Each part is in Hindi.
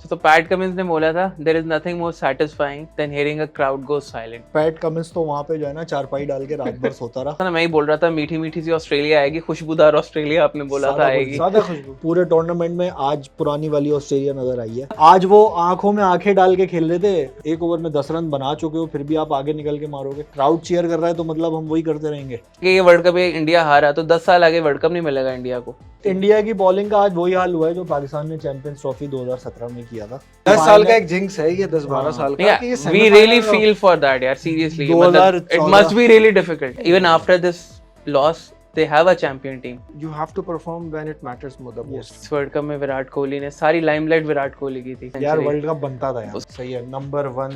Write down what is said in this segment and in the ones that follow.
तो पैट कमिंस ने बोला था there is nothing more satisfying than hearing a crowd go silent. Pat Cummins तो वहां पे जो है ना चारपाई डाल के रात भर सोता रहा। मैं ही बोल रहा था मीठी मीठी सी ऑस्ट्रेलिया आएगी, खुशबूदार ऑस्ट्रेलिया आपने बोला था आएगी। ज्यादा खुशबू पूरे टूर्नामेंट में आज पुरानी वाली ऑस्ट्रेलिया नजर आई है। आज वो आंखों में आंखें डाल के खेल रहे थे, एक ओवर में 10 रन बना चुके हो फिर भी आप आगे निकल के मारोगे। क्राउड चीयर कर रहा है तो मतलब हम वही करते रहेंगे। कि ये वर्ल्ड कप इंडिया हारा तो 10 साल आगे वर्ल्ड कप नहीं मिलेगा इंडिया को। इंडिया की बॉलिंग का आज वही हाल हुआ है जो पाकिस्तान ने चैंपियंस ट्रॉफी 2017 में किया था। 10 साल का एक जिंक्स है ये, 10-12 साल का कि ये we really feel for that यार, seriously। मतलब it must be really difficult even after this loss they have a champion team। you have to perform when it matters more the most। इस वर्ल्ड कप में विराट कोहली ने सारी लाइमलाइट विराट कोहली की थी यार। वर्ल्ड कप बनता था यार, सही है। नंबर 1,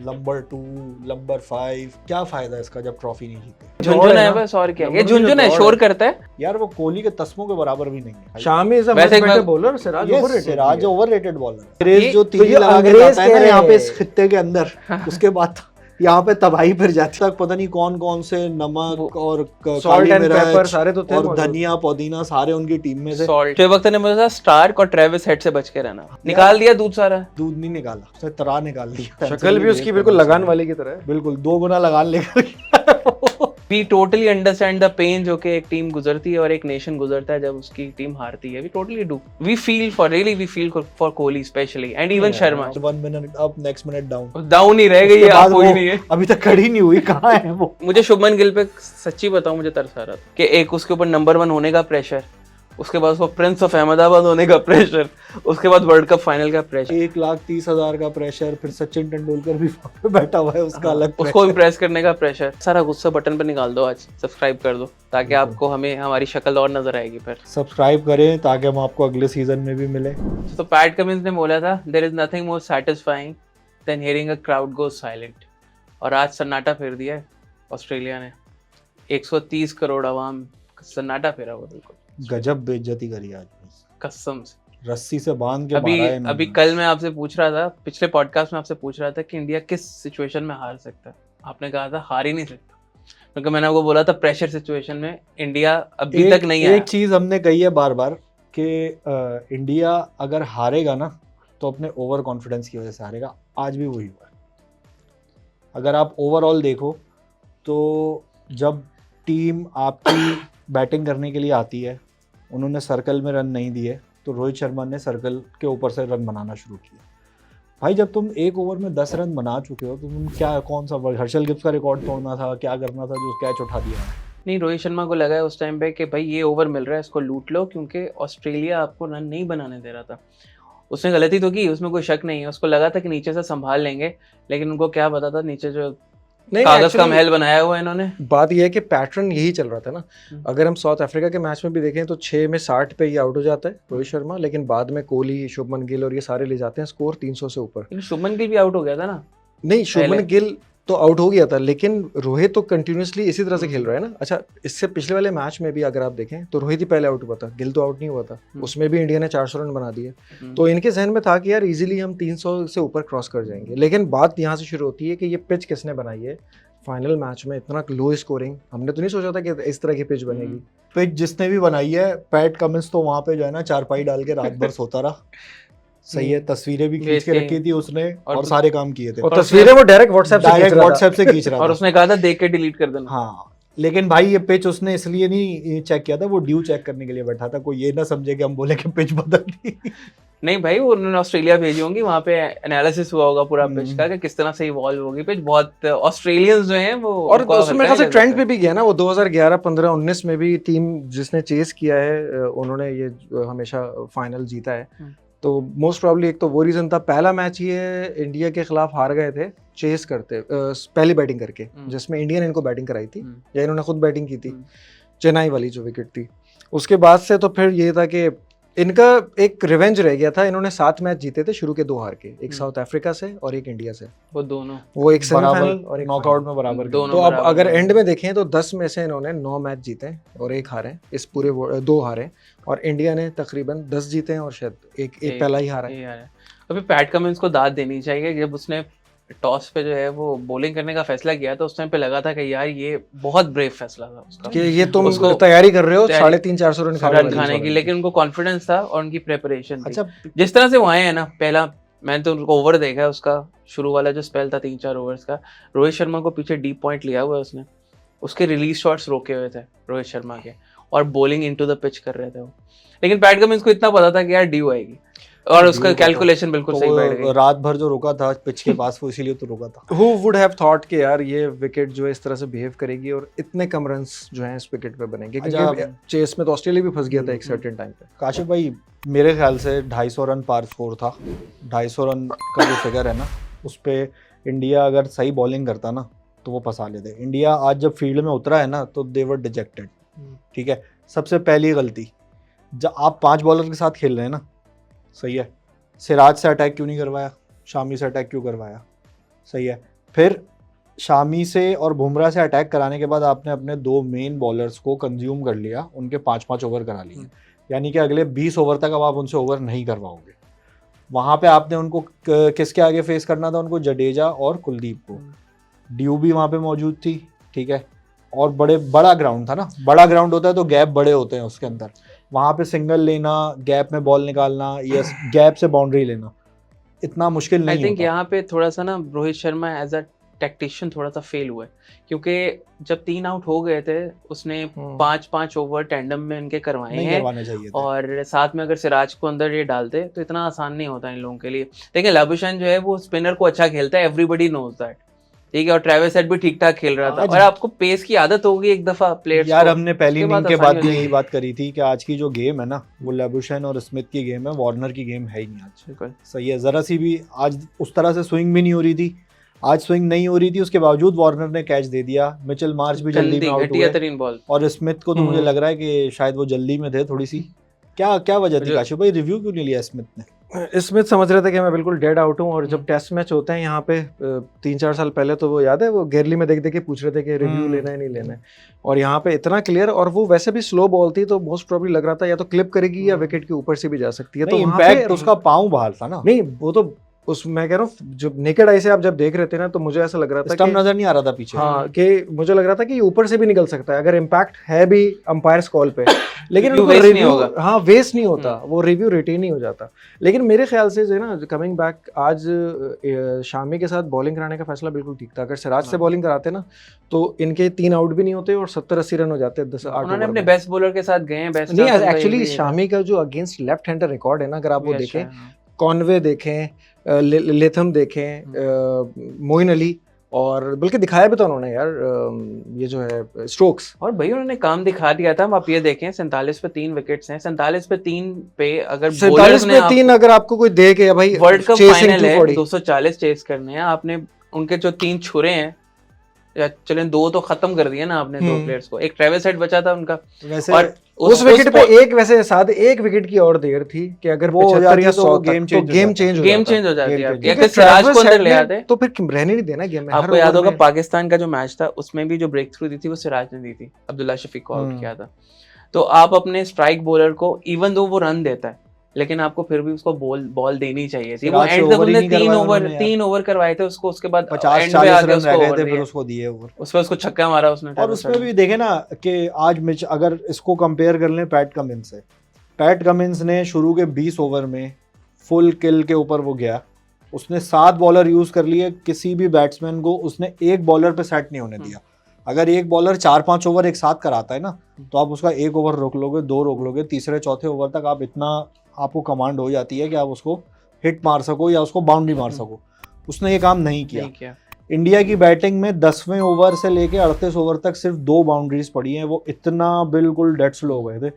नंबर 2, नंबर 5, क्या फायदा इसका जब ट्रॉफी नहीं जीते। झुनझुन है बस, और क्या। ये झुनझुन है, शोर करता है यार। वो कोहली के तस्मों के बराबर भी नहीं है। शामी इज अ वैसे much better bowler. Siraj overrated bowler. अंग्रेज जो तो तीली ये लगा के अंग्रेज जाता है ना कह यहाँ पे रहे इस खित्ते के अंदर, उसके बाद यहाँ पे तबाही फिर जाती है। पता नहीं कौन कौन से नमक और सॉल्ट एंड पेपर सारे तो थे और धनिया पुदीना सारे उनकी टीम में से। सॉल्ट जो वक्त ने मुझे था स्टार्क और ट्रेविस हेड से बच के रहना। निकाल दिया दूध सारा। दूध नहीं निकाला, उसने तरा निकाल दिया। शक्ल भी उसकी बिल्कुल लगान वाले की तरह है। बिल्कुल 2 गुना लगान लेकर। We totally understand the pain जो कि एक टीम गुजरती है और एक नेशन गुजरता है जब उसकी टीम हारती है। We totally do। We feel for Kohli especially and even Sharma. 1 minute up, next minute down. Down ही रह गई है, आप कोई नहीं है। अभी तक खड़ी नहीं हुई, कहाँ है वो? मुझे शुभमन गिल पे सच्ची बताऊं मुझे तरस आ रहा था कि एक उसके ऊपर नंबर 1 होने का प्रेशर, उसके बाद उसको प्रिंस ऑफ अहमदाबाद होने का प्रेशर, उसके बाद वर्ल्ड कप फाइनल का प्रेशर, 1,30,000 का प्रेशर, फिर सचिन तेंदुलकर भी वहाँ पे बैठा हुआ है, उसका अलग उसको इम्प्रेस करने का प्रेशर। सारा गुस्सा बटन पे निकाल दो, आज सब्सक्राइब कर दो ताकि आपको हमें हमारी शक्ल और नजर आएगी। फिर सब्सक्राइब करें ताकि हम आपको अगले सीजन में भी मिले। तो पैट कमिंस ने बोला था there is nothing more satisfying than hearing a crowd go silent, और आज सन्नाटा फेर दिया है ऑस्ट्रेलिया ने। 130 करोड़ आवाम सन्नाटा फेरा हुआ, बिल्कुल गजब बेइज्जती करी आज कसम से। रस्सी से बांध के अभी मारा है अभी कल मैं आपसे पूछ रहा था, पिछले पॉडकास्ट में आपसे पूछ रहा था कि इंडिया किस सिचुएशन में हार सकता है। आपने कहा था हार ही नहीं सकता, क्योंकि मैंने आपको बोला था प्रेशर सिचुएशन में इंडिया अभी तक नहीं आया। एक चीज हमने कही है बार बार कि इंडिया अगर हारेगा ना तो अपने ओवर कॉन्फिडेंस की वजह से हारेगा। आज भी वही हुआ है। अगर आप ओवरऑल देखो तो जब टीम आपकी बैटिंग करने के लिए आती है, उन्होंने सर्कल में रन नहीं दिए तो रोहित शर्मा ने सर्कल के ऊपर से रन बनाना शुरू किया। भाई जब तुम एक ओवर में 10 रन बना चुके हो तो तुम क्या, कौन सा हर्षल गिब्स का रिकॉर्ड तोड़ना था, क्या करना था जो कैच उठा दिया? नहीं, रोहित शर्मा को लगा है उस टाइम पे कि भाई ये ओवर मिल रहा है, इसको लूट लो, क्योंकि ऑस्ट्रेलिया आपको रन नहीं बनाने दे रहा था। उसने गलती तो की, उसमें कोई शक नहीं है। उसको लगा था कि नीचे से संभाल लेंगे, लेकिन उनको क्या पता था नीचे जो कागज का महल बनाया हुआ है इन्होंने। बात यह है कि पैटर्न यही चल रहा था ना। अगर हम साउथ अफ्रीका के मैच में भी देखें तो 6 में 60 पे ही आउट हो जाता है रोहित शर्मा, लेकिन बाद में कोहली, शुभमन गिल और ये सारे ले जाते हैं स्कोर 300 से ऊपर। लेकिन शुभमन गिल भी आउट हो गया था ना। नहीं, शुभमन गिल तो आउट हो गया था, लेकिन रोहित तो कंटिन्यूसली इसी तरह से खेल रहा है ना। अच्छा, इससे पिछले वाले मैच में भी अगर आप देखें तो रोहित ही पहले आउट हुआ था, गिल तो आउट नहीं हुआ था। उसमें भी इंडिया ने 400 रन बना दिए। तो इनके जहन में था कि यार इजीली हम 300 से ऊपर क्रॉस कर जाएंगे। लेकिन बात यहाँ से शुरू होती है कि ये पिच किसने बनाई है। फाइनल मैच में इतना लो स्कोरिंग हमने तो नहीं सोचा था कि इस तरह की पिच बनेगी। पिच जिसने भी बनाई है, पैट कमिंस तो वहां पे जो है ना चारपाई डाल के रात भर सोता रहा। सही है, तस्वीरें भी खींच के रखी थी उसने और सारे काम किए थे। और तस्वीरें वो डायरेक्ट व्हाट्सएप से खींच रहा था। और उसने कहा था देख के डिलीट कर देना। हाँ, लेकिन भाई ये पिच उसने इसलिए नहीं चेक किया था, वो ड्यू चेक करने के लिए बैठा था। कोई ये ना समझे कि हम बोले कि पिच बदल दी। नहीं भाई, वो उन्होंने ऑस्ट्रेलिया भेजी होंगी, वहाँ पे एनालिसिस हुआ होगा पूरा पिच का कि किस तरह से इवॉल्व होगी पिच। बहुत ऑस्ट्रेलियंस जो हैं वो, और उसमें खासा ट्रेंड पे भी गया ना वो। 2011, 15, 19 में भी टीम जिसने चेस किया है उन्होंने ये हमेशा फाइनल जीता है। तो मोस्ट प्रॉब्ली एक तो वो रीजन था। पहला मैच ये इंडिया के खिलाफ हार गए थे चेस करते, पहली बैटिंग करके, जिसमें इंडिया ने इनको बैटिंग कराई थी या इन्होंने खुद बैटिंग की थी, चेन्नई वाली जो विकेट थी। उसके बाद से तो फिर ये था कि इनका एक रिवेंज रह गया था। इन्होंने 7 मैच जीते थे शुरू के 2 हार के, एक साउथ अफ्रीका से और एक इंडिया से। वो एक सेमीफाइनल और एक नॉकआउट में बराबर। तो अब अगर एंड में देखें तो 10 में से इन्होंने 9 मैच जीते और 1 हारे, इस पूरे 2 हारे, और इंडिया ने तकरीबन 10 जीते हैं और शायद एक पहला ही हारा है। अभी पैट कमिंस को दाद देनी चाहिए। जब उसने टॉस पे जो है वो बॉलिंग करने का फैसला किया तो उस टाइम पे लगा था कि यार ये बहुत ब्रेव फैसला था उसका कि ये तुम उसको तैयारी कर रहे हो 350-400 रन खाने की, लेकिन उनको कॉन्फिडेंस था और उनकी प्रिपरेशन थी। अच्छा, जिस तरह से वो आए हैं ना, पहला मैंने तो उनको ओवर देखा है उसका, शुरू वाला जो स्पेल था 3-4 ओवर्स का, रोहित शर्मा को पीछे डीप पॉइंट लिया हुआ है उसने, उसके रिलीज शॉट्स रोके हुए थे रोहित शर्मा के, और बॉलिंग इनटू द पिच कर रहे थे वो। लेकिन पैट कमिंस को इतना पता था कि यार ड्यू आएगी, और उसका कैलकुलेशन बिल्कुल सही बैठ गई। रात भर जो रुका था पिच के पास वो इसीलिए तो रुका था। Who would have thought कि यार ये विकेट जो है इस तरह से बिहेव करेगी और इतने कम रन्स जो हैं इस विकेट पे बनेंगे, क्योंकि चेस में तो ऑस्ट्रेलिया भी फंस गया था एक सर्टेन टाइम पे। काशिफ भाई मेरे ख्याल से 250 रन पार स्कोर था। 250 रन का जो फिगर है ना, उस पर इंडिया अगर सही बॉलिंग करता ना तो वो फंसा लेते। इंडिया आज जब फील्ड में उतरा है ना तो दे वर डिजेक्टेड। ठीक है, सबसे पहली गलती, जब आप 5 बॉलर के साथ खेल रहे हैं ना, सही है, सिराज से अटैक क्यों नहीं करवाया, शामी से अटैक क्यों करवाया, सही है। फिर शामी से और बुमराह से अटैक कराने के बाद आपने अपने 2 मेन बॉलर्स को कंज्यूम कर लिया, उनके 5-5 ओवर करा लिए, यानी कि अगले 20 ओवर तक अब आप उनसे ओवर नहीं करवाओगे। वहाँ पे आपने उनको किसके आगे फेस करना था, उनको जडेजा और कुलदीप को। ड्यू भी वहाँ पे मौजूद थी, ठीक है, और बड़ा ग्राउंड था ना, बड़ा ग्राउंड होता है तो गैप बड़े होते हैं उसके अंदर, वहाँ पे सिंगल लेना, गैप में बॉल निकालना या गैप से बाउंड्री लेना इतना मुश्किल नहीं आई थिंक होता। यहाँ पे थोड़ा सा ना Rohit Sharma as a tactician थोड़ा सा फेल हुआ है, क्योंकि जब 3 आउट हो गए थे उसने 5-5 ओवर टैंडम में इनके करवाए नहीं हैं, करवाने चाहिए थे। और साथ में अगर सिराज को अंदर ये डालते तो इतना आसान नहीं होता इन लोगों के लिए। देखिए लाबुशान जो है वो स्पिनर को अच्छा खेलता है, एवरीबडी नोज दैट, ठीक है, और ट्रेविस हेड भी ठीक ठाक खेल रहा था, और आपको पेस की आदत होगी एक दफा प्लेयर्स यार को, हमने पहली उसके इनिंग के आसानी बाद हो भी जाएगी। यही बात करी थी कि आज की जो गेम है ना वो लेबुशैन और स्मिथ की गेम है, वार्नर की गेम है ही नहीं आज। बिल्कुल सही है, जरा सी भी आज उस तरह से स्विंग भी नहीं हो रही थी, आज स्विंग नहीं हो रही थी, उसके बावजूद वार्नर ने कैच दे दिया, मिचेल मार्च भी जल्दी में आउट घटिया हुए, तरीन बॉल। और स्मिथ को तो मुझे लग रहा है कि शायद वो जल्दी में थे थोड़ी सी। क्या वजह थी काशिफ भाई, रिव्यू क्यों नहीं लिया स्मिथ ने? स्मिथ समझ रहे थे कि मैं बिल्कुल डेड आउट हूँ, और जब टेस्ट मैच होते हैं यहाँ पे 3-4 साल पहले, तो वो याद है वो गेरली में देख के पूछ रहे थे कि रिव्यू लेना है नहीं लेना है, और यहाँ पे इतना क्लियर, और वो वैसे भी स्लो बॉल थी तो मोस्ट प्रोबेबली लग रहा था या तो क्लिप करेगी या विकेट के ऊपर से भी जा सकती है। तो इम्पैक्ट उसका पाँव बाहर था ना। नहीं वो तो उस मैं कह रहा हूँ जब नेकेड आई से आप जब देख रहे थे ना तो मुझे ऐसा लग रहा था स्टंप नजर नहीं आ रहा था पीछे। हाँ, कि मुझे लग रहा था कि ऊपर से भी निकल सकता है अगर इम्पैक्ट है भी अंपायर्स कॉल पे, लेकिन उनको वेस्ट नहीं रिव्यू होगा। हाँ वेस्ट नहीं होता, वो रिव्यू रिटेन नहीं हो जाता। लेकिन मेरे ख्याल से जो है ना, कमिंग बैक, आज शामी के साथ बॉलिंग कराने का फैसला बिल्कुल ठीक था। अगर सिराज से बॉलिंग कराते ना तो इनके 3 आउट भी नहीं होते और 70-80 रन हो जाते 10-8 उन्होंने अपने बेस्ट बॉलर के साथ गए हैं, बेस्ट नहीं। एक्चुअली शामी का जो अगेंस्ट लेफ्ट हैंडर रिकॉर्ड है ना, अगर आप वो देखें, कॉनवे देखें, लेथम देखें, मोइन अली, और बल्कि दिखाया भी तो उन्होंने यार ये जो है स्ट्रोक्स, और भाई उन्होंने काम दिखा दिया था। आप ये देखें 47 पे 3 विकेट्स हैं, 47 पे 3 पे अगर 47 पे 3 अगर आपको कोई दे के भाई वर्ल्ड कप फाइनल है 240 चेस करने हैं, आपने उनके जो 3 छुरे हैं, या चलें 2 तो खत्म कर दिए ना आपने 2 प्लेयर्स को, एक ट्रेविस हेड बचा था उनका, वैसे और उस विकेट पे एक वैसे साथ एक विकेट की और देर थी कि अगर वो 75 या 100 गेम तो गेम चेंज हो जाती है। क्योंकि अगर सिराज को अंदर ले आते तो फिर रहने नहीं देना गेम में। आपको याद होगा पाकिस्तान का जो मैच था उसमें भी जो ब्रेक थ्रू दी थी वो सिराज ने दी थी, अब्दुल्ला शफीक को आउट किया था। तो आप अपने स्ट्राइक बॉलर को, इवन दो वो रन देता है, लेकिन आपको फिर भी उसको बॉल देनी चाहिए थी। वो एंड तक उन्होंने 3 ओवर करवाए थे उसको, उसके बाद 50-40 रन रह गए थे, फिर उसको दिए ओवर, उसमें उसको छक्का मारा उसने। और उसमें भी देखे ना कि आज मिच, अगर इसको कंपेयर कर लें पैट कमिंस से, पैट कमिंस ने शुरू के 20 ओवर में फुल किल के ऊपर वो गया, उसने 7 बॉलर यूज कर लिए, किसी भी बैट्समैन को उसने एक बॉलर पे सेट नहीं होने दिया। अगर एक बॉलर 4-5 ओवर एक साथ कराता है ना तो आप उसका 1 ओवर रोक लोगे, 2 रोक लोगे, तीसरे चौथे ओवर तक आप इतना आपको कमांड हो जाती है कि आप उसको हिट मार सको या उसको बाउंड्री मार सको। उसने ये काम नहीं किया। इंडिया की बैटिंग में 10वें ओवर से लेके 38 ओवर तक सिर्फ 2 बाउंड्रीज पड़ी हैं, वो इतना बिल्कुल डेड स्लो हो गए थे।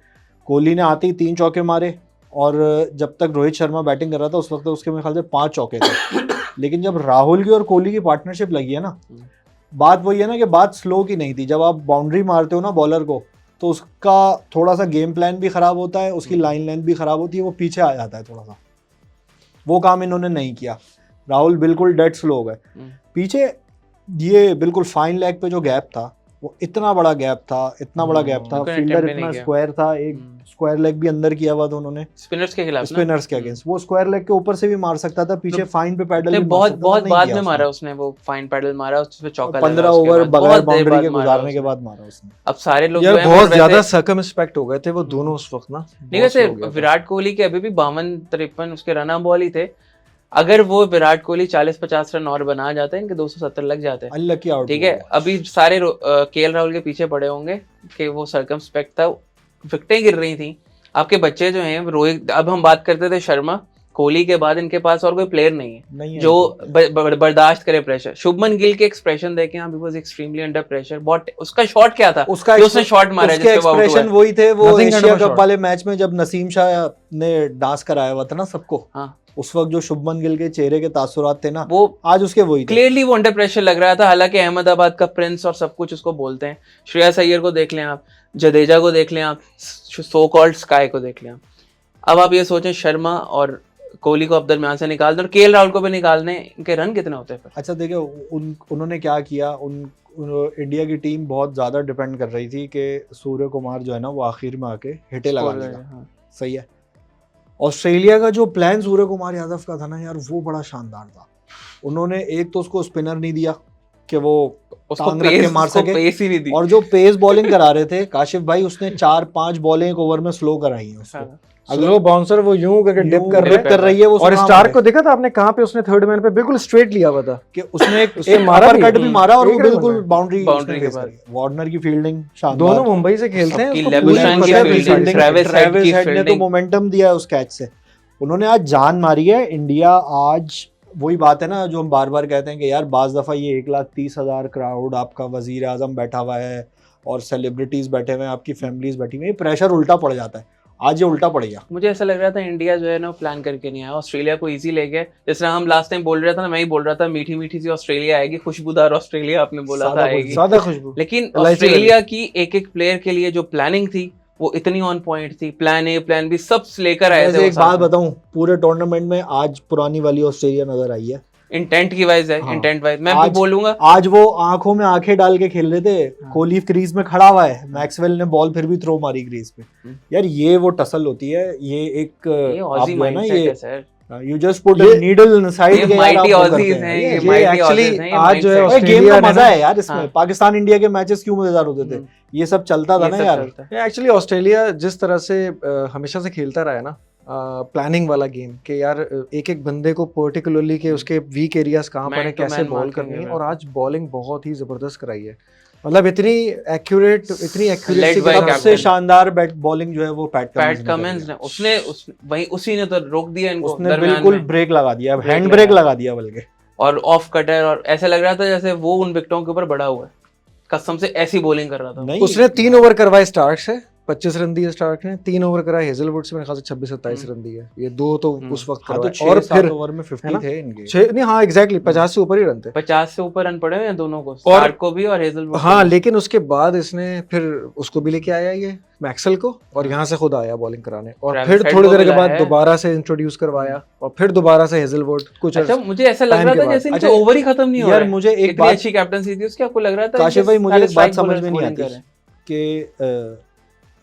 कोहली ने आते ही 3 चौके मारे, और जब तक रोहित शर्मा बैटिंग कर रहा था उस वक्त उसके मेरे ख्याल से 5 चौके थे। लेकिन जब राहुल की और कोहली की पार्टनरशिप लगी है ना, बात वही है ना कि बात स्लो की नहीं थी। जब आप बाउंड्री मारते हो ना बॉलर को तो उसका थोड़ा सा गेम प्लान भी खराब होता है, उसकी लाइन लेंथ भी खराब होती है, वो पीछे आ जाता है थोड़ा सा। वो काम इन्होंने नहीं किया, राहुल बिल्कुल डेड स्लो हो गए पीछे। ये बिल्कुल फाइन लेग पे जो गैप था वो इतना बड़ा गैप था, इतना बड़ा गैप था, फील्डर इतना स्क्वायर था, एक स्क्वायर लेग भी अंदर किया हुआ था उन्होंने स्पिनर्स के खिलाफ, स्पिनर्स के अगेंस्ट। वो स्क्वायर लेग के ऊपर से भी मार सकता था, पीछे फाइन पे पैडल भी बहुत बाद में मारा उसने, वो फाइन पैडल मारा, उसपे चौका लगा, 15 ओवर बगैर बाउंड्री के गुजारने के बाद मारा उसने। अब सारे लोग यार बहुत ज्यादा सर्कमस्पेक्ट हो गए थे वो दोनों उस वक्त ना। नहीं वैसे विराट कोहली के अभी भी 52-53 उसके रन बॉल ही थे, अगर वो विराट कोहली 40-50 रन और बना जाते हैं, इनके 270 लग जाते हैं, अल्लाह की आउट, ठीक है। अभी सारे केएल राहुल के पीछे पड़े होंगे कि वो सर्कमस्पेक्ट था, विकेटें गिर रही थी। आपके बच्चे जो हैं रोहित, अब हम बात करते थे शर्मा, कोहली के बाद इनके पास और कोई प्लेयर नहीं है जो बर्दाश्त करे प्रेशर। शुभमन गिल के एक्सप्रेशन देखें आप, he was extremely under pressure. बहुत उसका शॉट क्या था, उसने शॉट मारा उसके एक्सप्रेशन वही थे वो एशिया कप वाले मैच में जब नसीम शाह ने डांस कराया हुआ था ना सबको, हाँ, उस वक्त जो शुभमन गिल के चेहरे के तासुरात थे ना, वो आज उसके वही थे। क्लियरली वो अंडर प्रेशर लग रहा था। हालांकि अहमदाबाद का प्रिंस और सब कुछ उसको बोलते हैं। श्रेयस अय्यर को देख लें आप, जडेजा को देख लें आप, सो कॉल्ड स्काई को देख लें आप। अब आप ये सोचें शर्मा और कोहली को अब दरमियान से निकाल दें और केएल राहुल को भी निकाल दें, इनके रन कितने होते हैं फिर? अच्छा देखिए, उन्होंने क्या किया, इंडिया की टीम बहुत ज़्यादा डिपेंड कर रही थी कि सूर्य कुमार जो है ना वो आखिर में आके हिटे लगा देगा। हाँ। सही है। ऑस्ट्रेलिया का जो प्लान सूर्य कुमार यादव का था ना यार, वो बड़ा शानदार था। उन्होंने एक तो उसको स्पिनर नहीं दिया कि वो टांग रख के मार सके, पेस ही नहीं दी। और जो पेस बॉलिंग करा रहे थे काशिफ भाई, उसने 4-5 बॉलें एक ओवर में स्लो कराई हैं उसको। स्लो बाउंसर वो यूं करके डिप कर रही है वो। और स्टार्क को देखा था आपने कहाँ पे उसने थर्ड मैन पे बिल्कुल स्ट्रेट लिया हुआ था कि उसने एक मारा अपर कट भी मारा और वो एक बिल्कुल रन बाउंड्री के बाद। वार्नर की फील्डिंग शानदार। दोनों मुंबई से खेलते हैं, सबकी उसको लेबुशान पूरी की पता है फील्डिंग, फील्डिंग। ट्रेविस हेड की ने तो फील्डिंग। मोमेंटम दिया है उस कैच से। उन्होंने आज जान मारी है। इंडिया आज वही बात है ना जो हम बार बार कहते हैं कि यार बाज दफ़ा ये 1,30,000 क्राउड, आपका वजीर आजम बैठा हुआ है और सेलिब्रिटीज बैठे हुए हैं, आपकी फैमिलीज बैठी हुई है, प्रेशर उल्टा पड़ जाता है। आज ये उल्टा पड़ गया। मुझे ऐसा लग रहा था इंडिया जो है ना प्लान करके नहीं आया, ऑस्ट्रेलिया को इजी ले गया। जैसे हम लास्ट टाइम बोल रहे था ना, मैं ही बोल रहा था मीठी मीठी सी ऑस्ट्रेलिया आएगी, खुशबूदार ऑस्ट्रेलिया आपने बोला था आएगी, ज्यादा खुशबू। लेकिन ऑस्ट्रेलिया की एक एक प्लेयर के लिए जो प्लानिंग थी वो इतनी ऑन पॉइंट थी। प्लान ए प्लान बी सब लेकर आए थे। एक बात बताऊं, पूरे टूर्नामेंट में आज पुरानी वाली ऑस्ट्रेलिया नजर आई है। इंटेंट की वाइज है। हाँ। इंटेंट वाइज मैं भी बोलूंगा, आज वो आंखों में आंखें डाल के खेल रहे थे। हाँ। कोहली क्रीज में खड़ा हुआ है, मैक्सवेल ने बॉल फिर भी थ्रो मारी क्रीज पे। यार ये वो टसल होती है, ये एक ऑजी माइंडसेट है sir. You just put a needle inside के यार, आप वो करते हैं। ये माइटी ऑजीज हैं। आज जो है गेम का मजा है यार इसमें। हाँ। पाकिस्तान इंडिया के मैचेस क्यों मजेदार होते थे, ये सब चलता था ना यार। एक्चुअली ऑस्ट्रेलिया जिस तरह से हमेशा से खेलता रहा है ना प्लानिंग वाला गेम, कि यार एक एक बंदे को पर्टिकुलरली के उसके वीक एरियाज कहाँ पर है, कैसे बॉल करनी है, और आज बॉलिंग बहुत ही जबरदस्त कराई है। मतलब इतनी एक्यूरेट, इतनी एक्यूरेसी, सबसे शानदार बैट बॉलिंग जो है वो पैट कमिंस ने उसने वही उसी ने तो रोक दिया इनको। उसने बिल्कुल ब्रेक लगा दिया, हैंड ब्रेक लगा दिया बल्कि, और ऑफ कटर, और ऐसा लग रहा था जैसे वो उन विकेटों के ऊपर बड़ा हुआ है, कसम से ऐसी बॉलिंग कर रहा था। उसने 3 ओवर करवाए स्टार्क से, 25 रन दिए स्टार्क ने, 3 ओवर कराए हेजलवुड से, मेरे ख्याल से 26-27 रन दिए। ये 2 तो उस वक्त करवाए, और फिर ओवर में 50 थे इनके। 6 नहीं, हाँ एग्जैक्टली 50 से ऊपर ही रन थे। 50 से ऊपर रन पड़े हुए हैं दोनों को, स्टार्क को भी और हेजलवुड। हाँ, लेकिन उसके बाद इसने फिर उसको भी लेके आया ये मैक्सवेल को, और यहाँ से खुद आया बॉलिंग कराने, और फिर थोड़ी देर के बाद दोबारा से इंट्रोड्यूस करवाया, और फिर दोबारा से हेजलवुड कुछ। अच्छा, मुझे ऐसा लग रहा था जैसे इनके ओवर ही खत्म नहीं हो रहे। यार मुझे एक बात, अच्छी कैप्टनसी थी उसकी, आपको लग रहा था काशिफ भाई मुझे एक बात समझ में नहीं आती कि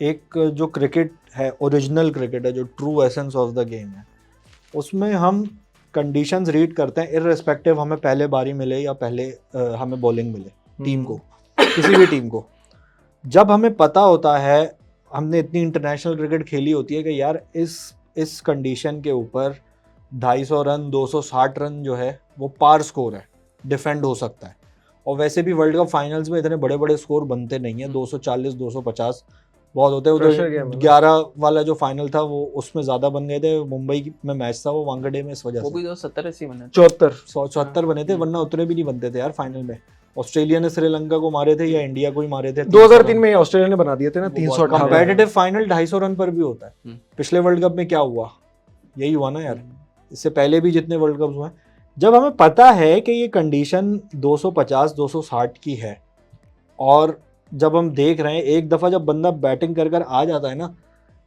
एक जो क्रिकेट है, ओरिजिनल क्रिकेट है, जो true essence of the game है, उसमें हम कंडीशंस रीड करते हैं इररिस्पेक्टिव हमें पहले बारी मिले या पहले हमें बॉलिंग मिले टीम को, किसी भी टीम को। जब हमें पता होता है, हमने इतनी इंटरनेशनल क्रिकेट खेली होती है कि यार इस कंडीशन के ऊपर 250 रन 260 रन जो है वो पार स्कोर है, डिफेंड हो सकता है। और वैसे भी वर्ल्ड कप फाइनल्स में इतने बड़े बड़े स्कोर बनते नहीं है, 240 250 बहुत होते हैं। उधर 11 वाला जो फाइनल था वो उसमें ज्यादा बन गए थे। मुंबई में मैच था वो वांगड़े में, इस वजह से वो भी 70-80 बने, 74 बने थे, वरना उतने भी नहीं बनते थे यार फाइनल में। ऑस्ट्रेलिया ने श्रीलंका को मारे थे या इंडिया को ही मारे थे 2003 में ऑस्ट्रेलिया ने बना दिए थे ना 300। कंपेटिटिव फाइनल 250 रन पर भी होता है। पिछले वर्ल्ड कप में क्या हुआ, यही हुआ ना यार। इससे पहले भी जितने वर्ल्ड कप हुए, जब हमें पता है कि ये कंडीशन 250 260 की है, और जब हम देख रहे हैं एक दफ़ा जब बंदा बैटिंग कर कर आ जाता है ना,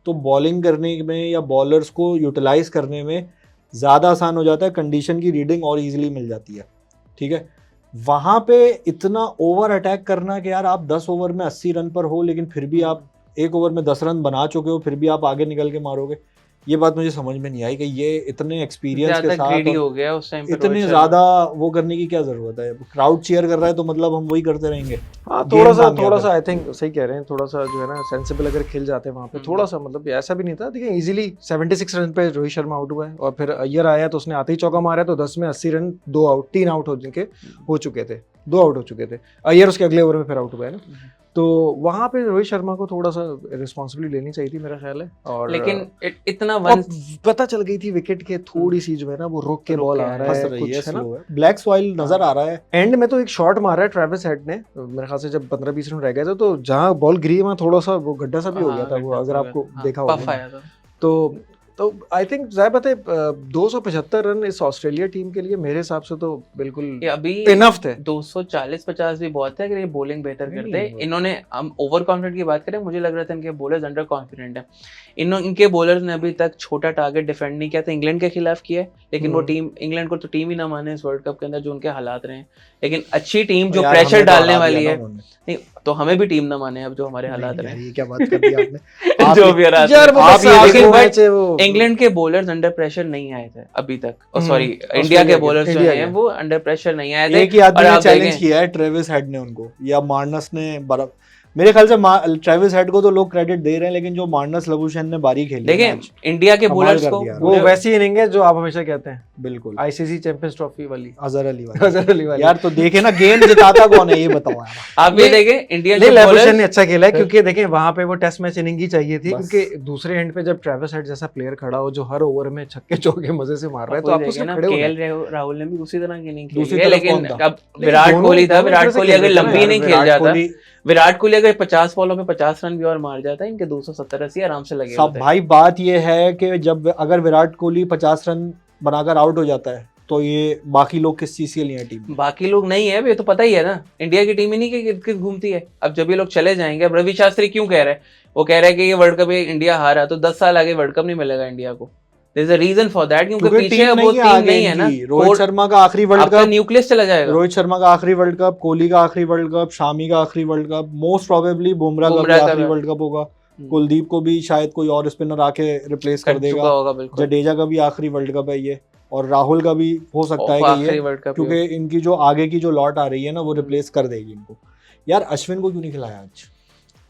तो बॉलिंग करने में या बॉलर्स को यूटिलाइज करने में ज़्यादा आसान हो जाता है, कंडीशन की रीडिंग और इजीली मिल जाती है। ठीक है, वहाँ पे इतना ओवर अटैक करना कि यार आप 10 ओवर में 80 रन पर हो, लेकिन फिर भी आप 1 ओवर में 10 रन बना चुके हो, फिर भी आप आगे निकल के मारोगे, ये बात मुझे समझ में नहीं आई कि ये इतने एक्सपीरियंस के ज्यादा साथ ग्रीडी और हो गया उस टाइम पे इतने रोहित शर्मा। ज्यादा वो करने की क्या जरूरत है? क्राउड चीयर कर रहा है तो मतलब हम वही करते रहेंगे। हाँ Game कामयाब थोड़ा है। सा आई थिंक सही कह रहे हैं, थोड़ा सा जो है ना सेंसिबल अगर खेल जाते हैं वहाँ पे, थोड़ा सा मतलब ऐसा भी नहीं था। देखिए इजीली 76 रन पे रोहित शर्मा आउट हुआ है, और फिर अय्यर आया तो उसने आते ही चौका मारा, तो 10 में 80 रन, 3 आउट हो चुके थे, 2 आउट हो चुके थे। अय्यर उसके अगले ओवर में फिर आउट हुआ है ना, तो वहाँ पे रोहित शर्मा को थोड़ा सा रिस्पॉन्सिबिलिटी लेनी चाहिए थी मेरा ख्याल है। और लेकिन इतना और वन पता चल गई थी विकेट के थोड़ी सी जो है ना वो रुक के रुक बॉल के आ है। रहा फंस है रही कुछ है, है ना। स्लो है, ब्लैक सॉइल नजर आ रहा है। एंड में तो एक शॉट मारा है ट्रेविस हेड ने, मेरे ख्याल से जब 15-20 रन रह गए थे, तो जहाँ बॉल गिरी है वहाँ थोड़ा सा वो गड्ढा सा भी हो गया था, वो अगर आपको देखा पफ होगा आया था। तो आई थिंक ज़ाहिर बात है 275 रन इस ऑस्ट्रेलिया टीम के लिए मेरे हिसाब से तो बिल्कुल ये अभी इनफ थे। 240-50 भी बहुत है, अगर ये बॉलिंग बेहतर नहीं, करते। नहीं, इन्होंने, हम ओवर कॉन्फिडेंट की बात करें, मुझे लग रहा था इनके बॉलर्स अंडर कॉन्फिडेंट है। इनके बॉलर्स ने अभी तक छोटा टारगेट डिफेंड नहीं किया था, इंग्लैंड के खिलाफ किया है, लेकिन वो टीम, इंग्लैंड को तो टीम ही ना माने इस वर्ल्ड कप के अंदर जो उनके हालात रहे हैं। लेकिन अच्छी टीम जो यार, प्रेशर हमें तो डालने हरा दिया वाली ना है, उन्होंने। नहीं तो हमें भी टीम ना माने अब जो हमारे हालात नहीं रहे यार, हैं। ये क्या बात कर दी आपने। जो भी हालात यार रहे। वो आप बस ये आखिरी देखो, मैच है वो, इंग्लैंड के बॉलर्स अंडर प्रेशर नहीं आए थे अभी तक, हम्म, सॉरी इंडिया के ऑस्ट्रेलिया के, बॉलर्स जो इंडिया हैं के। वो अंडर प्रेशर नहीं आए थे। एक ही आदमी और ने आप चैलेंज देखें, किया है, ट्रेविस हेड ने उनको, या मार्नस ने मेरे ख्याल से ट्रेविस हेड को तो लोग क्रेडिट दे रहे हैं, लेकिन जो मार्नस लबुशेन ने बारी खेली है देखें मैच, इंडिया के कमाल बॉलर्स कर को दिया। वो वैसी इनिंग है जो आप हमेशा कहते हैं, बिल्कुल आईसीसी चैंपियंस ट्रॉफी वाली, अजहर अली वाली। अजहर अली वाली। यार तो देखे ना, गेम जिताता कौन है ये बताओ यार। आप ये नहीं, देखें इंडिया नहीं के लेबुशेन ने बॉलर्स, अच्छा खेला है, क्योंकि देखें वहां पे वो टेस्ट मैच इनिंग ही चाहिए थी, बस। क्योंकि दूसरे एंड पे जब ट्रेविस हेड जैसा प्लेयर खड़ा हो जो हर ओवर में छक्के चौके मजे से मार रहा है, तो आपको उसमें खड़े होना है। केएल राहुल ने भी उसी तरह की इनिंग दूसरी खेली है, तरफ लेकिन कौन था? अब लेकिन विराट दोनों- कोहली था। दोनों विराट तरह से कोहली खेल अगर रहे थे ना लंबी यार, नहीं खेल विराट जाता, कोहली विराट कोहली अगर 50 बॉलों में 50 रन भी और मार जाता, इनके 270-80 आराम से लगे सब होते। भाई, बात ये है कि जब अगर विराट कोहली 50 रन बनाकर आउट हो जाता है तो ये बाकी लोग किस चीज के लिए हैं टीम में? बाकी लोग नहीं है, ये तो पता ही है ना, इंडिया की टीम ही नहीं कि इर्द गिर्द घूमती है। अब जब ये लोग चले जाएंगे, अब रवि शास्त्री क्यों कह रहे हैं, वो कह रहे हैं कि ये वर्ल्ड कप इंडिया हारा तो 10 साल आगे वर्ल्ड कप नहीं मिलेगा इंडिया को। There is a reason for that, क्योंकि पीछे अब वो टीम नहीं है ना। रोहित शर्मा का आखिरी वर्ल्ड आपका कप, न्यूक्लियस चला जाएगा। रोहित शर्मा का आखिरी वर्ल्ड कप, कोहली का आखिरी वर्ल्ड कप, शामी का आखिरी world cup, most probably Bumrah का भी बुमराह का आखिरी भी। वर्ल्ड कप होगा। कुलदीप को भी शायद कोई और स्पिनर आके रिप्लेस कर कर चुका देगा। होगा बिल्कुल। जडेजा का भी आखिरी वर्ल्ड कप है ये, और राहुल का भी हो सकता है कि आखिरी ये, वर्ल्ड कप क्योंकि इनकी जो आगे की जो लॉट आ रही है ना वो रिप्लेस कर देगी इनको। यार अश्विन को क्यों नहीं खिलाया आज?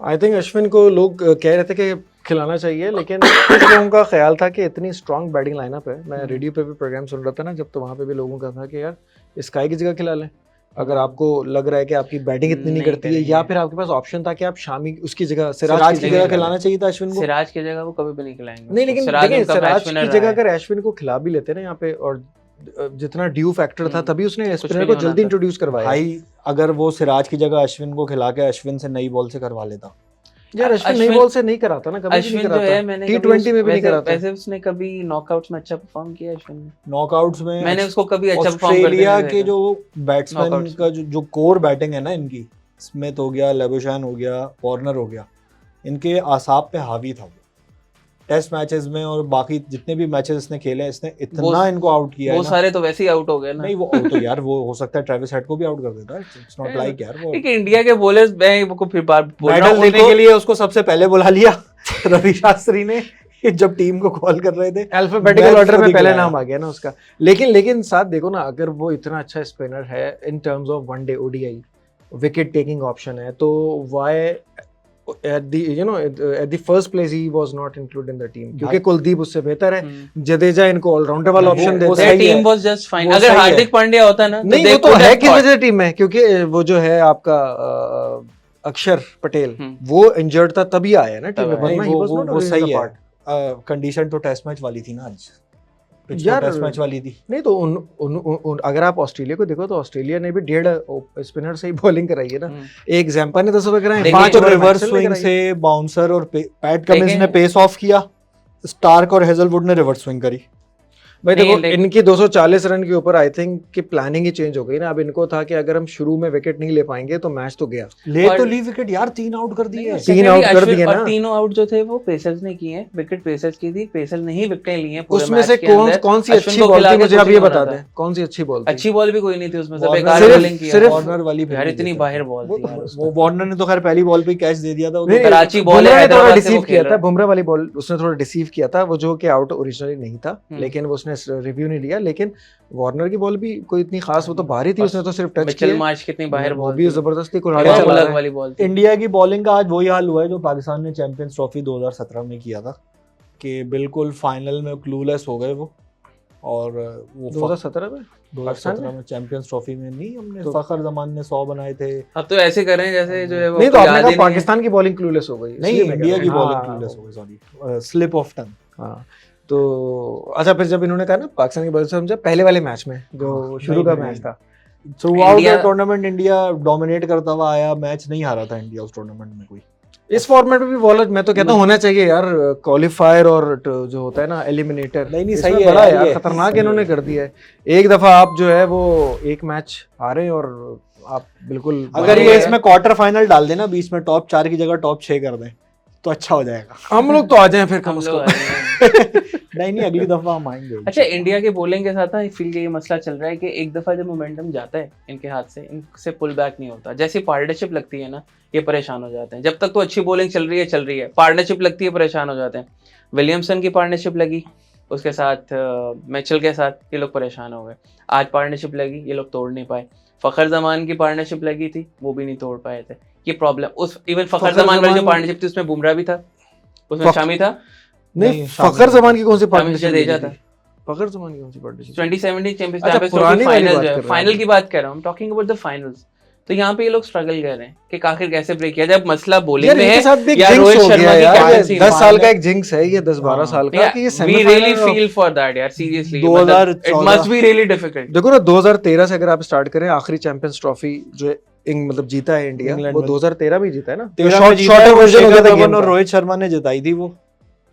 आई थिंक अश्विन को लोग कह रहे थे कि खिलाना चाहिए, लेकिन कुछ लोगों का ख्याल था कि इतनी स्ट्रांग बैटिंग लाइनअप है, मैं रेडियो पे भी प्रोग्राम सुन रहा था ना जब, तो वहाँ पे भी लोगों का था कि यार स्काई की जगह खिला लें, अगर आपको लग रहा है कि आपकी बैटिंग इतनी नहीं नहीं करती है, करेंगे। या फिर आपके पास ऑप्शन था कि आप शामी उसकी जगह सिराज की जगह खिला खिलाना चाहिए था अश्विन को। सिराज की जगह वो कभी भी नहीं खिलाएंगे। नहीं, लेकिन सिराज देखिए उनका सिराज मैच की विनर जगह रहा है। अगर अश्विन को खिला भी लेते ना यहाँ पे, और जितना ड्यू फैक्टर था तभी उसने भी स्पिनर नहीं को होना जल्दी था। इंट्रोड्यूस करवाया। भाई अगर वो सिराज की जगह अश्विन को खिला के अश्विन से नई बॉल से करवा लेता। यार अश्विन नई बॉल से नहीं कराता ना, कभी भी नहीं अश्विन जो है, कराता, मैंने T20 में भी नहीं कराता। वैसे उसने कभी नॉकआउट्स में अच्छा परफॉर्म किया अश्विन ने। नॉकआउट्स में मैंने उसको कभी अच्छा परफॉर्म करते ऑस्ट्रेलिया नहीं के देखा। जो बैट्समैन Knockouts का जो कोर बैटिंग है ना इनकी, स्मिथ हो गया, लेबुशैन हो गया, वार्नर हो गया, इनके आसाब पे हावी था वो टेस्ट मैचेस में, और बाकी जितने भी मैचेस इसने खेले हैं, इसने इतना इनको आउट किया है वो ना। सारे तो वैसे ही आउट हो गए ना। नहीं वो तो यार वो हो सकता है ट्रेविस हेड को भी आउट कर देता है, इट्स नॉट लाइक यार वो ठीक है, इंडिया के बॉलर्स मैं को फिर बार बोल रहा मेडल हूं, देने उनको- के लिए उसको सबसे पहले बुला लिया रवि शास्त्री ने, जब टीम को कॉल कर रहे थे अल्फाबेटिकल मैच ऑर्डर को में पहले दिखलाया। नाम आ गया ना उसका। लेकिन साथ देखो ना, अगर वो इतना अच्छा स्पिनर है in terms of one day ODI, wicket taking option है, तो why at the first place he was not included in the team, क्योंकि कुलदीप उससे बेहतर है, जडेजा इनको ऑलराउंडर वाला वो- ऑप्शन वो देता सही है। है। Team was just fine. वो अगर सही है। हार्दिक पांड्या होता ना, नहीं, they वो तो could है have किस fought। वजह टीम में, क्योंकि वो जो है आपका अक्षर पटेल, वो इंजर्ड था तभी आया है ना टीम में, तब वरना नहीं, he was not वो always सही a है। part। कंडीशन तो टेस्ट मैच वाली थी ना आज, पिच तो यार, टेस्ट मैच वाली थी। नहीं तो अगर आप ऑस्ट्रेलिया को देखो तो ऑस्ट्रेलिया ने भी 1.5 स्पिनर से ही बॉलिंग कराई है ना। एक जैम्पा ने 10 ओवर कराए, देखिए, 5 तो ओवर रिवर्स मैक्सवेल ने स्विंग कराई। से बाउंसर और पैट कमिंस देखें- ने पेस ऑफ किया, स्टार्क और हेजलवुड ने रिवर्स स्विंग करी। भाई नहीं, देखो लेकिन- इनकी 240 रन के ऊपर आई थिंक कि प्लानिंग ही चेंज हो गई ना। अब इनको था कि अगर हम शुरू में विकेट नहीं ले पाएंगे तो मैच तो गया। ले और- तो ली विकेट यार, 3 आउट कर दिए। तीन out कर दिए और ना। तीनों आउट जो थे वो पेसर्स ने किए हैं, विकेट पेसर्स की थी, पेसर ने ही विकेटें ली हैं पूरे उसमें मैच से के कौन अंदर। कौन सी अश्विन अच्छी को बॉल खिला थी के मुझे कुछ आप ये नहीं होना बता था। दें, कौन सी अच्छी बॉल थी? अच्छी बॉल भी कोई नहीं थी उसमें, सब वार्नर बेकार सिर्फ- बॉलिंग किया। सिर्फ- वार्नर वाली यार इतनी बाहर बॉल थी यार वो वार्नर ने तो खैर पहली बॉल पे कैच दे दिया था वो नहीं, तो। कराची बॉल है, बुमराह ने थोड़ा हैदराबाद से डिसीव वो किया खेल था, रहा है। बुमराह वाली बॉल उसने थोड़ा डिसीव किया था, वो जो कि आउट ओरिजिनली नहीं था, हम्म। लेकिन वो उसने रिव्यू नहीं लिया। लेकिन वार्नर की बॉल भी कोई इतनी खास, वो तो बाहरी थी, उसने तो सिर्फ टच मिचेल किया। मार्श कितनी बाहर वो बॉल भी थी, जबरदस्ती इमाम कुल्हाड़ी चला उलग रहा है। वाली बॉल थी। इंडिया की बॉलिंग का आज वही हाल हुआ है जो पाकिस्तान ने चैंपियंस ट्रॉफी 2017 में किया था, कि बिल्कुल फाइनल में क्लूलेस हो गए वो। और वो 2017 में 2017 में चैंपियंस ट्रॉफी में नहीं, हमने तो- फखर जमान ने 100 बनाए थे। अब तो ऐसे करें जैसे जो है वो नहीं तो आपको आपने याद कहा ही नहीं है। पाकिस्तान की बॉलिंग क्लूलेस हो गई, नहीं, इसलिए मैं कह इंडिया रहा की हूँ। बॉलिंग हाँ, क्लूलेस हो गई, सॉरी, स्लिप ऑफ टंग। हाँ तो अच्छा, फिर जब इन्होंने कहा ना पाकिस्तान की बॉलिंग से, समझा पहले वाले मैच में जो शुरू का नहीं, मैच था, through out India- the tournament India dominate करता हुआ आया, मैच नहीं हारा था इंडिया उस टूर्नामेंट में कोई। इस फॉर्मेट में भी बॉलर मैं तो कहता हूँ होना चाहिए यार, क्वालिफायर और जो होता है ना एलिमिनेटर। नहीं, इसमें सही है बड़ा यार, यार ये खतरनाक सही इन्होंने है। कर दिया है। एक दफा आप जो है वो एक मैच हारे और आप बिल्कुल अगर ये ये है। इसमें क्वार्टर फाइनल डाल देना बीच में, टॉप 4 की जगह टॉप 6 कर दें तो अच्छा हो जाएगा। हम लोग तो आ जाएं फिर कम हम से लोग कम। आ जाएंगे। नहीं, अगली दफा हम आएंगे। अच्छा, इंडिया के बॉलिंग के साथ ना फील का ये मसला चल रहा है कि एक दफा जब मोमेंटम जाता है इनके हाथ से, इनसे पुल बैक नहीं होता। जैसे पार्टनरशिप लगती है ना, ये परेशान हो जाते हैं। जब तक तो अच्छी बॉलिंग चल रही है, पार्टनरशिप लगती है परेशान हो जाते हैं। विलियमसन की पार्टनरशिप लगी, उसके साथ मिचेल के साथ, ये लोग परेशान हो गए। आज पार्टनरशिप लगी, ये लोग तोड़ नहीं पाए। फखर जमान की पार्टनरशिप लगी थी, वो भी नहीं तोड़ पाए थे। ये प्रॉब्लम उस इवन फखर जमान वाली जो पार्टनरशिप थी उसमें बुमराह भी था, उसमें शामी था, नहीं शामिल फखर जमान की कौन सी शामिल पार्टनरशिप जडेजा था। फखर जमान की कौन सी पार्टनरशिप? 2017 चैंपियंस अच्छा, चैंपियंस पुरानी ट्रॉफी वाली फाइनल बात जो है, कर रहे हो फाइनल आप। की बात कर रहा हूँ, टॉकिंग अबाउट द फाइनल्स। तो यहाँ पे ये लोग स्ट्रगल कर रहे हैं कि आखिर कैसे ब्रेक किया जाए। अब मसला बॉलिंग यार में इनके है साथ भी एक या जिंक्स रोहित हो शर्मा गया की यार, कैप्टनसी ये में। 10 साल का एक जिंक्स है ये, 10-12 साल का, कि ये we really semifinal. Feel for that यार, seriously. 2014 it must be really difficult. देखो ना 2013 से अगर आप स्टार्ट करें, आखिरी चैंपियंस ट्रॉफी जो मतलब जीता है इंडिया, इंग्लैंड वो में। 2013 में जीता है ना। 13 शॉर्ट- में जीता शॉर्टर है, वर्जन हो गया था शेखर गेम धवन और का। रोहित शर्मा ने जिताई थी वो।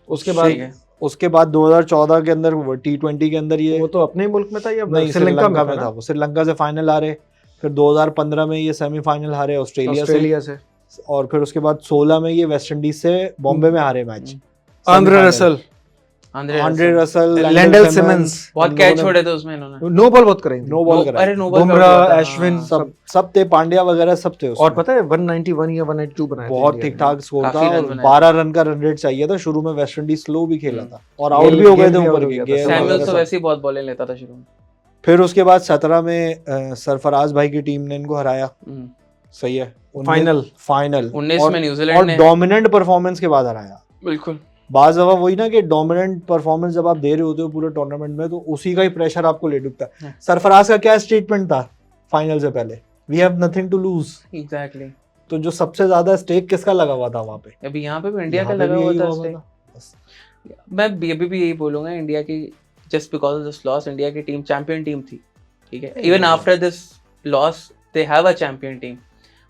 उसके बाद ठीक है। उसके बाद 2014 के अंदर T20 के अंदर ये वो तो अपने ही मुल्क में था या नहीं, श्रीलंका में में था था वो। श्रीलंका से फाइनल हारे, फिर 2015 में ये सेमीफाइनल हारे ऑस्ट्रेलिया से, और फिर उसके बाद 16 में ये वेस्ट इंडीज से बॉम्बे में हारे match. Andre Russell, Andre Russell, Lendl Simmons, बहुत कैच छोड़े थे उसमें इन्होंने। नो बॉल बहुत करेंगे। नो बॉल कराई अरे थी। नो बॉल बुमराह, का अश्विन, सब थे, पांड्या वगैरह सब थे उसमें। और पता है 191 या 192 बनाए थे बहुत इंडिया ठीक ठाक स्कोर काफी था, रन और बनाए 12 रन का रन रेट चाहिए था। शुरू में वेस्ट इंडीज स्लो भी खेला था और गेल- आउट भी हो गए गेल थे भी ऊपर out हो के गया था, गेल सैमुअल सैमुअल वगैरह तो सब। वैसे ही बहुत बॉलें लेता था शुरू में। फिर उसके बाद 17 में सरफराज भाई की टीम ने इनको हराया। सही है, फाइनल फाइनल 19 में और न्यूजीलैंड ने डोमिनेंट परफॉर्मेंस के बाद हराया। बिल्कुल। बाज दफा वही ना कि डोमिनेंट परफॉर्मेंस जब आप दे रहे होते हो पूरे टूर्नामेंट में, तो उसी का ही प्रेशर आपको ले डूबता है। हाँ। सरफराज का क्या स्टेटमेंट था फाइनल से पहले? We have nothing to lose. Exactly. तो जो सबसे ज्यादा स्टेक किसका लगा हुआ था वहाँ पे? अभी यहाँ पे भी इंडिया का यहाँ पे लगा भी हुआ यही था हुआ stake। था। बस। मैं अभी भी यही बोलूंगा, इंडिया की just because of this loss, India की टीम चैंपियन टीम थी, ठीक है। Even after this loss they have a champion team,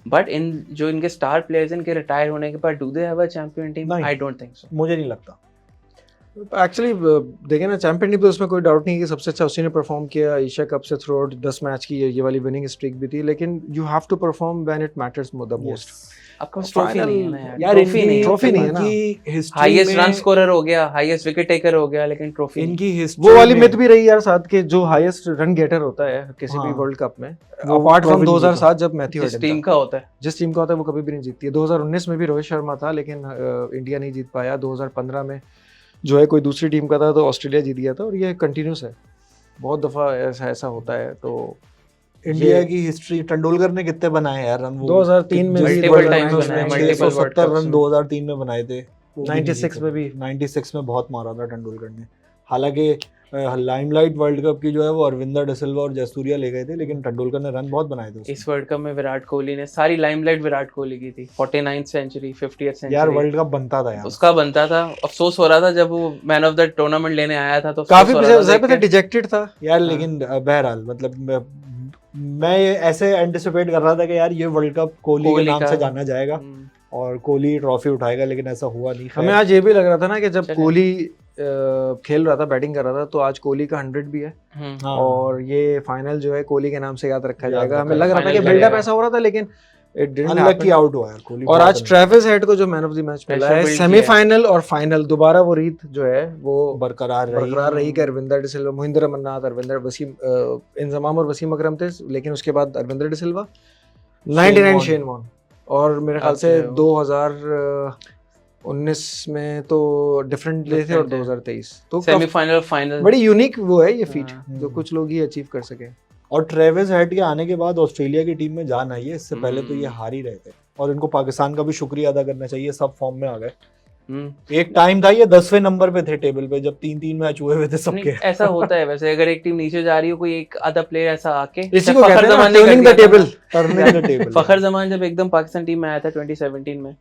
but in जो इनके स्टार प्लेयर्स इनके रिटायर होने के बाद do they have a champion team? नहीं। I don't think so. मुझे नहीं लगता। एक्चुअली देखें ना, चैंपियन टीम तो उसमें कोई डाउट नहीं है कि सबसे अच्छा उसी ने परफॉर्म किया। एशिया कप से थ्रू आउट 10 मैच की ये वाली विनिंग स्ट्रीक भी थी, लेकिन you have to perform when it matters the most. आपका ट्रॉफी Final- नहीं है ना यार, यार ट्रॉफी इनकी नहीं है। trophy नहीं है ना। हिस्ट्री हाईएस्ट रन स्कोरर हो गया, हाईएस्ट विकेट टेकर हो गया, लेकिन ट्रॉफी इनकी हिस्ट्री वो वाली मिथ भी रही यार साथ के, जो हाईएस्ट रन गेटर होता है किसी भी हाँ। वर्ल्ड कप में, वो अपार्ट फ्रॉम trophy नहीं 2007 जब मैथ्यू जिस हेडन टीम था। का होता है। जिस टीम का होता है वो कभी भी नहीं जीतती है। 2019 में भी रोहित शर्मा था, लेकिन इंडिया नहीं जीत पाया। 2015 में जो है कोई दूसरी टीम का था तो ऑस्ट्रेलिया जीत गया था, और ये कंटिन्यूस है, बहुत दफा ऐसा होता है। तो इंडिया ये- की हिस्ट्री, तेंदुलकर ने कितने बनाए यार रन? वो 2003 में भी Multiple World Cup times में बनाए, उसने multiple 670 World रन Cups 2003 में बनाए थे। वो भी नहीं 96 जीते। में भी। 96 में बहुत मारा था तेंदुलकर ने। हालांकि लाइमलाइट वर्ल्ड कप की जो है वो अरविंदर डिसिल्वा और जयसूर्या ले गए थे, लेकिन तेंदुलकर ने रन बहुत बनाए थे उसमें। इस वर्ल्ड कप में विराट कोहली ने सारी लाइमलाइट विराट कोहली की थी। 49th सेंचुरी, 50th यार सेंचुरी वर्ल्ड कप बनता था यार। उसका बनता था। अफसोस हो रहा था जब वो मैन ऑफ द टूर्नामेंट लेने आया था, तो काफी अफसोस हो रहा था देख के। डिजेक्टेड था यार लेकिन बहरहाल मतलब मैं ये ऐसे एंटिसिपेट कर रहा था कि यार ये वर्ल्ड कप कोहली के कोहली नाम का- से जाना जाएगा हम्म। और कोहली ट्रॉफी उठाएगा, लेकिन ऐसा हुआ नहीं। हमें खैर, आज ये भी लग रहा था ना कि जब चले। कोहली खेल रहा था, बैटिंग कर रहा था, तो आज कोहली का 100 भी है हाँ, और ये फाइनल जो है कोहली के नाम से याद रखा याद जाएगा। रखा हमें लग रहा था कि जाएगा। बिल्डअप ऐसा हो रहा था, लेकिन it didn't unlucky happen. Out हुआ यार कोहली। और बहुत आज unlucky। ट्रेविस हेड को जो मैन ऑफ द मैच मिला Pressure है, build सेमीफाइनल और फाइनल दोबारा वो रीत जो है वो बरकरार बरकरार रही कि हम्म। अरविंदर डिसिल्वा, मोहिंदर अमरनाथ, अरविंदर वसीम, इंजमाम और वसीम अकरम थे, लेकिन उसके बाद Aravinda de Silva, 99 Warne. Shane Warne, और मेरे ख्याल से अच्छा, 2019 में तो डिफरेंट डे थे और Different है। 2023 तो सेमीफाइनल फाइनल बड़ी यूनिक वो है ये फीट हाँ। जो कुछ लोग ही अचीव कर सके। और ट्रेविस हेड के आने के बाद ऑस्ट्रेलिया की टीम में जान आई है, इससे पहले तो ये हम्म। हार ही रहे थे और इनको पाकिस्तान का भी शुक्रिया अदा करना चाहिए, सब फॉर्म में आ गए। हम्म। एक टाइम था ये 10वें नंबर पे थे टेबल पे, जब 3-3 मैच हुए हुए थे नहीं, सबके। ऐसा होता है वैसे, अगर एक टीम नीचे जा रही हो, कोई एक आधा प्लेयर ऐसा आके, इसी जब को कहते फखर हैं ना जमान ने कर टर्निंग द दिया था टेबल। ना, टर्निंग द टेबल। फखर जमान जब एकदम पाकिस्तान टीम में आया था 2017 में,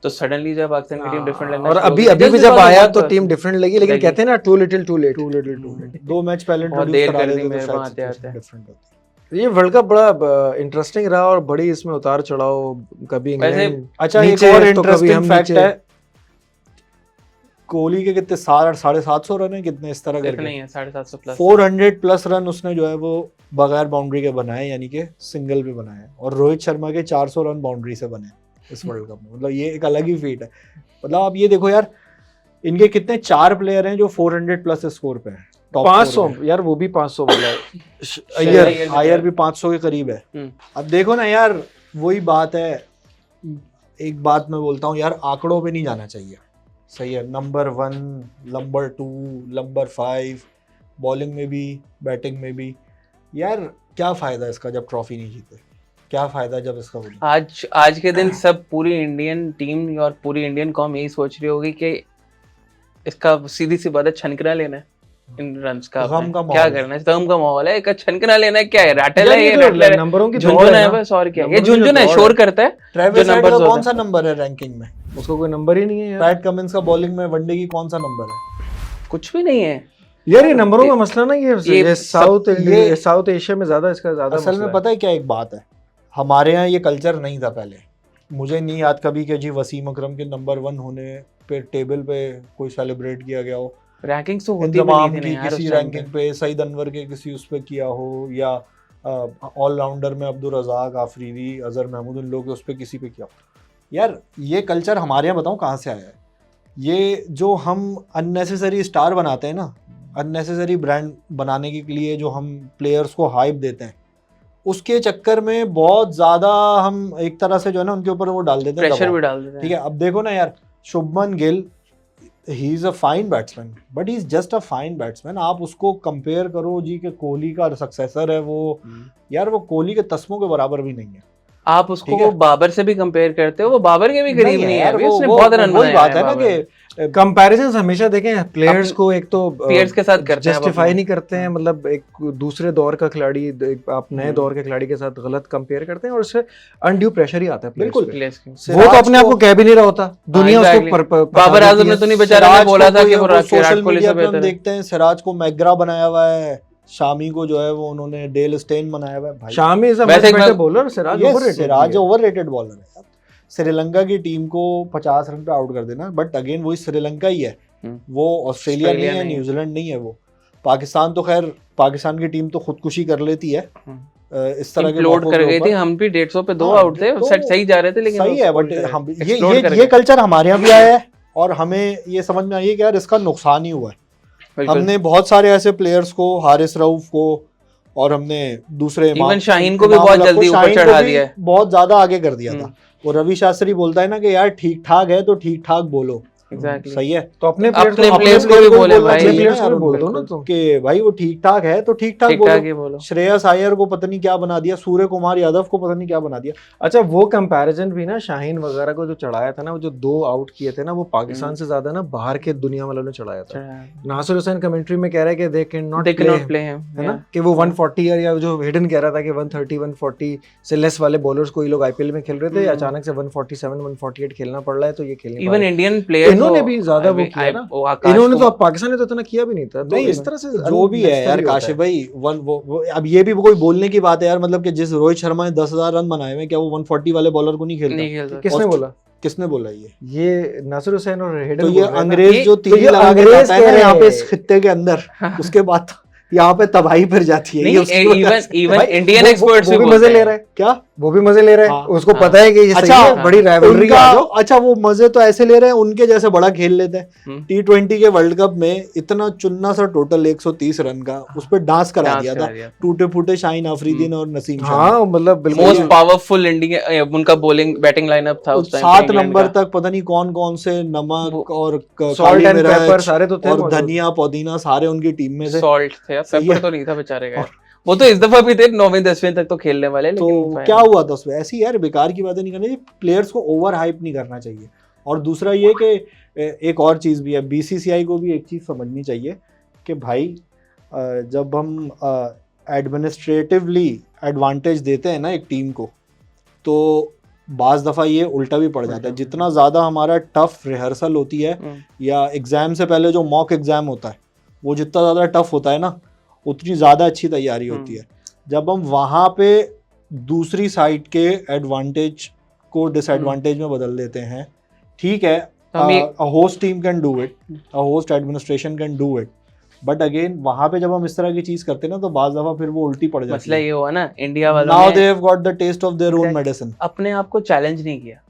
तो सडनली जब पाकिस्तान की टीम डिफरेंट लगना और शुरू हो अभी गई, अभी भी just जब because of आया one तो person। टीम डिफरेंट लगी, लेकिन लगी। कहते हैं ना too little too late. Too little too late. 2 match पहले बहुत इंट्रोड्यूस देर करा कर दी देते तो मेरे शायद वहाँ आते situation आते। different होती। ये वर्ल्ड कप बड़ा इंटरेस्टिंग रहा और बड़ी इसमें उतार चढ़ाव, कभी वैसे- इंग्लैंड अच्छा, एक नीचे और तो कभी इंटरेस्टिंग हम फैक्ट नीचे। है, कोहली के कितने 750 रन है, कितने इस तरह इतना करके ही है 750 प्लस। 400 प्लस रन उसने जो है वो बगैर बाउंड्री के बनाए, यानी कि सिंगल पे बनाए, और रोहित शर्मा के 400 रन बाउंड्री से बने इस वर्ल्ड कप में। मतलब ये एक अलग ही फीट है। मतलब आप ये देखो यार, इनके कितने 4 प्लेयर हैं जो 400 प्लस स्कोर पे हैं, टॉप 500 यार, वो भी 500 वाला है। अय्यर। आयर भी 500 के करीब है। हम्म। अब देखो ना यार, वही बात है, एक बात मैं बोलता हूँ यार, आंकड़ों पे नहीं जाना चाहिए, सही है। नंबर 1, नंबर 2, नंबर 5, बॉलिंग में भी बैटिंग में भी, यार क्या फायदा इसका जब ट्रॉफी नहीं जीते, क्या फायदा जब इसका वो नहीं। आज के दिन सब पूरी इंडियन टीम और पूरी इंडियन कॉम यही सोच रही होगी कि इसका सीधी सी बात है, छनकना लेना है इन रन्स का, गम आपने का माहौल क्या है। करना है, गम का माहौल है, एक छनकना लेना है, क्या है, रैटल है, यार ये ये तो रैटलर है, नंबरों की दौड़ झुंझुना है ना। बस, और क्या है, ये नंबरों की झुंझुना है, दौड़ शोर है। करता है। ट्रेविस हेड numbers का होता कौन है। सा नंबर है रैंकिंग में? उसको कोई नंबर ही नहीं है यार। पैट कमिंस का बॉलिंग में वनडे की कौन सा नंबर है? कुछ भी नहीं है यार ये नंबरों का मसला ना, ये ये साउथ ये- साउथ एशिया में ज्यादा इसका ज्यादा असल मसला में पता है क्या एक बात है, हमारे यहाँ ये कल्चर नहीं था पहले। मुझे नहीं याद कभी कि जी वसीम अकरम के नंबर 1 होने पे टेबल पे कोई सेलिब्रेट किया गया हो, रैंकिंग्स तो होती भी इंतमाम नहीं थी की ना यार किसी उस टाइम रैंकिंग पे, सईद अनवर के किसी उस पे किया हो, या ऑलराउंडर में अब्दुल रज़ाक, आफरीदी, अजहर महमूद, उन लोग के उस पे किसी पे किया हो। यार ये कल्चर हमारे यहाँ बताऊँ कहाँ से आया है? ये जो हम अननेसेसरी स्टार बनाते हैं ना, अननेसेसरी ब्रांड बनाने के लिए जो हम प्लेयर्स को हाइप देते हैं, उसके चक्कर में बहुत ज़्यादा हम एक तरह से जो है ना उनके ऊपर वो डाल देते हैं प्रेशर दबाव। भी डाल देते ठीक हैं। है, अब देखो ना यार, Shubman Gill, he is a fine batsman, but he is just a fine batsman. आप उसको कंपेयर करो जी कि कोहली का सक्सेसर है वो, यार वो कोहली के तस्मों के बराबर भी नहीं है। आप उसको ठीक है। वो बाबर से भी कंपेयर करते हो, वो बाबर के भी करीब नहीं है यार, अभी, वो- उसने वो- बहुत रन वही बनाए बात हैं है ना बाबर। कि कंपैरिजन हमेशा देखें प्लेयर्स को, एक तो Peers के साथ करते हैं आप जस्टिफाई अपने। नहीं करते हैं, मतलब एक दूसरे दौर का खिलाड़ी आप नए हम्म। दौर के खिलाड़ी के साथ गलत कंपेयर करते हैं और उससे अनड्यू प्रेशर ही आता है players बिल्कुल। पे। प्लेयर्स की। वो तो सिराज अपने आप को कह भी नहीं रहा होता, दुनिया उसको exactly। फंसा बाबर देती आजम है। ने तो नहीं बेचारे ने सिराज बोला को था कोई कि है, वो वो सोशल विराट कोहली मीडिया से पे हम बेहतर है। देखते हैं सिराज को मैगरा बनाया हुआ है, शामी को जो है वो उन्होंने डेल स्टेन बनाया हुआ है। भाई शामी इज अ वैसे मच एक बेटर मैं- bowler, Siraj Yes, overrated Siraj है। ओवररेटेड बॉलर है यार। श्रीलंका की टीम को 50 रन पे आउट कर देना, बट अगेन वही श्रीलंका ही है, वो ऑस्ट्रेलिया नहीं है, नहीं। न्यूजीलैंड नहीं है। वो पाकिस्तान तो खैर, पाकिस्तान की टीम तो खुदकुशी कर लेती है इस तरह के Implode मौकों कर के गई ऊपर। थी, हम भी 150 पे 2 हाँ, आउट थे, तो सेट सही जा रहे थे, लेकिन सही वो है, बट explode हम कर गए। ये कल्चर हमारे यहाँ भी आया है और हमें ये समझ में आई है कि यार इसका नुकसान ही हुआ है। बिल्कुल। हमने बहुत सारे ऐसे प्लेयर्स को, हारिस रऊफ को, और हमने दूसरे Even शाहीन को भी इमाम बहुत उल्लाह को, जल्दी ऊपर शाहीन को चढ़ा भी दिया है। बहुत ज्यादा आगे कर दिया था। वो रवि शास्त्री बोलता है ना कि यार ठीक ठाक है तो ठीक ठाक बोलो, Exactly। सही है। तो अपने अपने players players को को भी बोलना बोले भाई, चाहिए players ना को भी यार बोल दो उनको, ना तुम। कि भाई वो ठीक ठाक है तो ठीक ठाक ठीक ठाक बोलो। ही बोलो। श्रेयस अय्यर को पता नहीं क्या बना दिया, सूर्य कुमार यादव को पता नहीं क्या बना दिया। अच्छा वो कंपैरिजन भी ना, शाहीन वगैरह को जो चढ़ाया था ना, वो जो 2 आउट किए थे ना, वो पाकिस्तान से ज्यादा ना बाहर के दुनिया वालों ने चढ़ाया था। नासिर हुसैन कमेंट्री में कह रहा है कि दे कैन नॉट प्ले है ना, कि वो 140 या जो हिडन कह रहा था कि 130 140 से लेस वाले बॉलर्स को ये लोग आईपीएल में खेल रहे थे, अचानक से 147 148 खेलना पड़ रहा है, तो ये खेलने इवन इंडियन प्लेयर्स इन्होंने भी ज्यादा वो किया ना, इन्होंने तो पाकिस्तान ने तो इतना किया भी नहीं था। तो नहीं, इस तरह से जो भी है यार काशिफ भाई, वो अब ये भी कोई बोलने की बात है यार, मतलब कि जिस रोहित शर्मा ने 10,000 रन बनाए हुए, क्या वो 140 वाले बॉलर को नहीं खेलता? नहीं खेलता। किसने बोला? किसने बोला ये नासिर हुसैन और हेडन तो बोल ये रहे हैं ना। अंग्रेज जो तो तीर ये लगा के अंग्रेज जाता है कह ना रहे यहाँ पे हैं। इस खित्ते के अंदर, उसके बाद यहाँ पे तबाही फिर जाती है ये नहीं, उसकी वजह से। इवन भाई, इंडियन वो एक्सपर्ट्स भी भी मजे बोलते ले हैं। रहा है, क्या वो भी मजे ले रहा है, हाँ, उसको हाँ। पता है कि ये सही अच्छा, है, बड़ी राइवलरी उनका आ जाओ। अच्छा वो मजे तो ऐसे ले रहे हैं, उनके जैसे बड़ा खेल लेते हैं। हम्म। T20 के वर्ल्ड कप में इतना चुन्ना सा टोटल 130 रन का उस पर डांस करा डांस दिया करा था दिया। टूटे फूटे शाहीन अफरीदी ने और नसीम शाह हाँ मतलब बिल्कुल मोस्ट ये- पावरफुल इंडिया उनका बॉलिंग बैटिंग लाइनअप था ने। उस टाइम 7 नंबर तक पता नहीं कौन कौन से नमक वो- और सॉल्ट काली एंड पेपर मिर्च सारे तो थे और मौजूद। धनिया पुदीना सारे उनकी टीम में थे। सॉल्ट थे, सही पेपर है। तो नहीं था बेचारे का। वो तो इस दफा भी थे 9वीं 10वीं तक तो खेलने वाले, तो लेकिन क्या हुआ था उसमें? ऐसी यार बेकार की बातें नहीं करनी चाहिए, प्लेयर्स को ओवर हाइप नहीं करना चाहिए। और दूसरा ये कि एक और चीज़ भी है, बीसीसीआई को भी एक चीज़ समझनी चाहिए कि भाई जब हम एडमिनिस्ट्रेटिवली एडवांटेज देते हैं ना एक टीम को, तो बाज़ दफ़ा ये उल्टा भी पड़ जाता है। जितना ज़्यादा हमारा टफ रिहर्सल होती है या एग्ज़ाम से पहले जो मॉक एग्ज़ाम होता है वो जितना ज़्यादा टफ होता है ना, उतनी ज़्यादा अच्छी तैयारी होती है। जब हम वहाँ पे दूसरी साइड के एडवांटेज को डिसएडवांटेज में बदल देते हैं, ठीक है, a host team can do it, a host administration can do it, but again वहाँ पे जब हम इस तरह की चीज करते हैं ना, तो बाज़ दफा फिर वो उल्टी पड़ जाती मसला है। ये हुआ ना, इंडिया वालों Now ने they have got the taste of their own medicine. अपने आप को चैलेंज नहीं किया।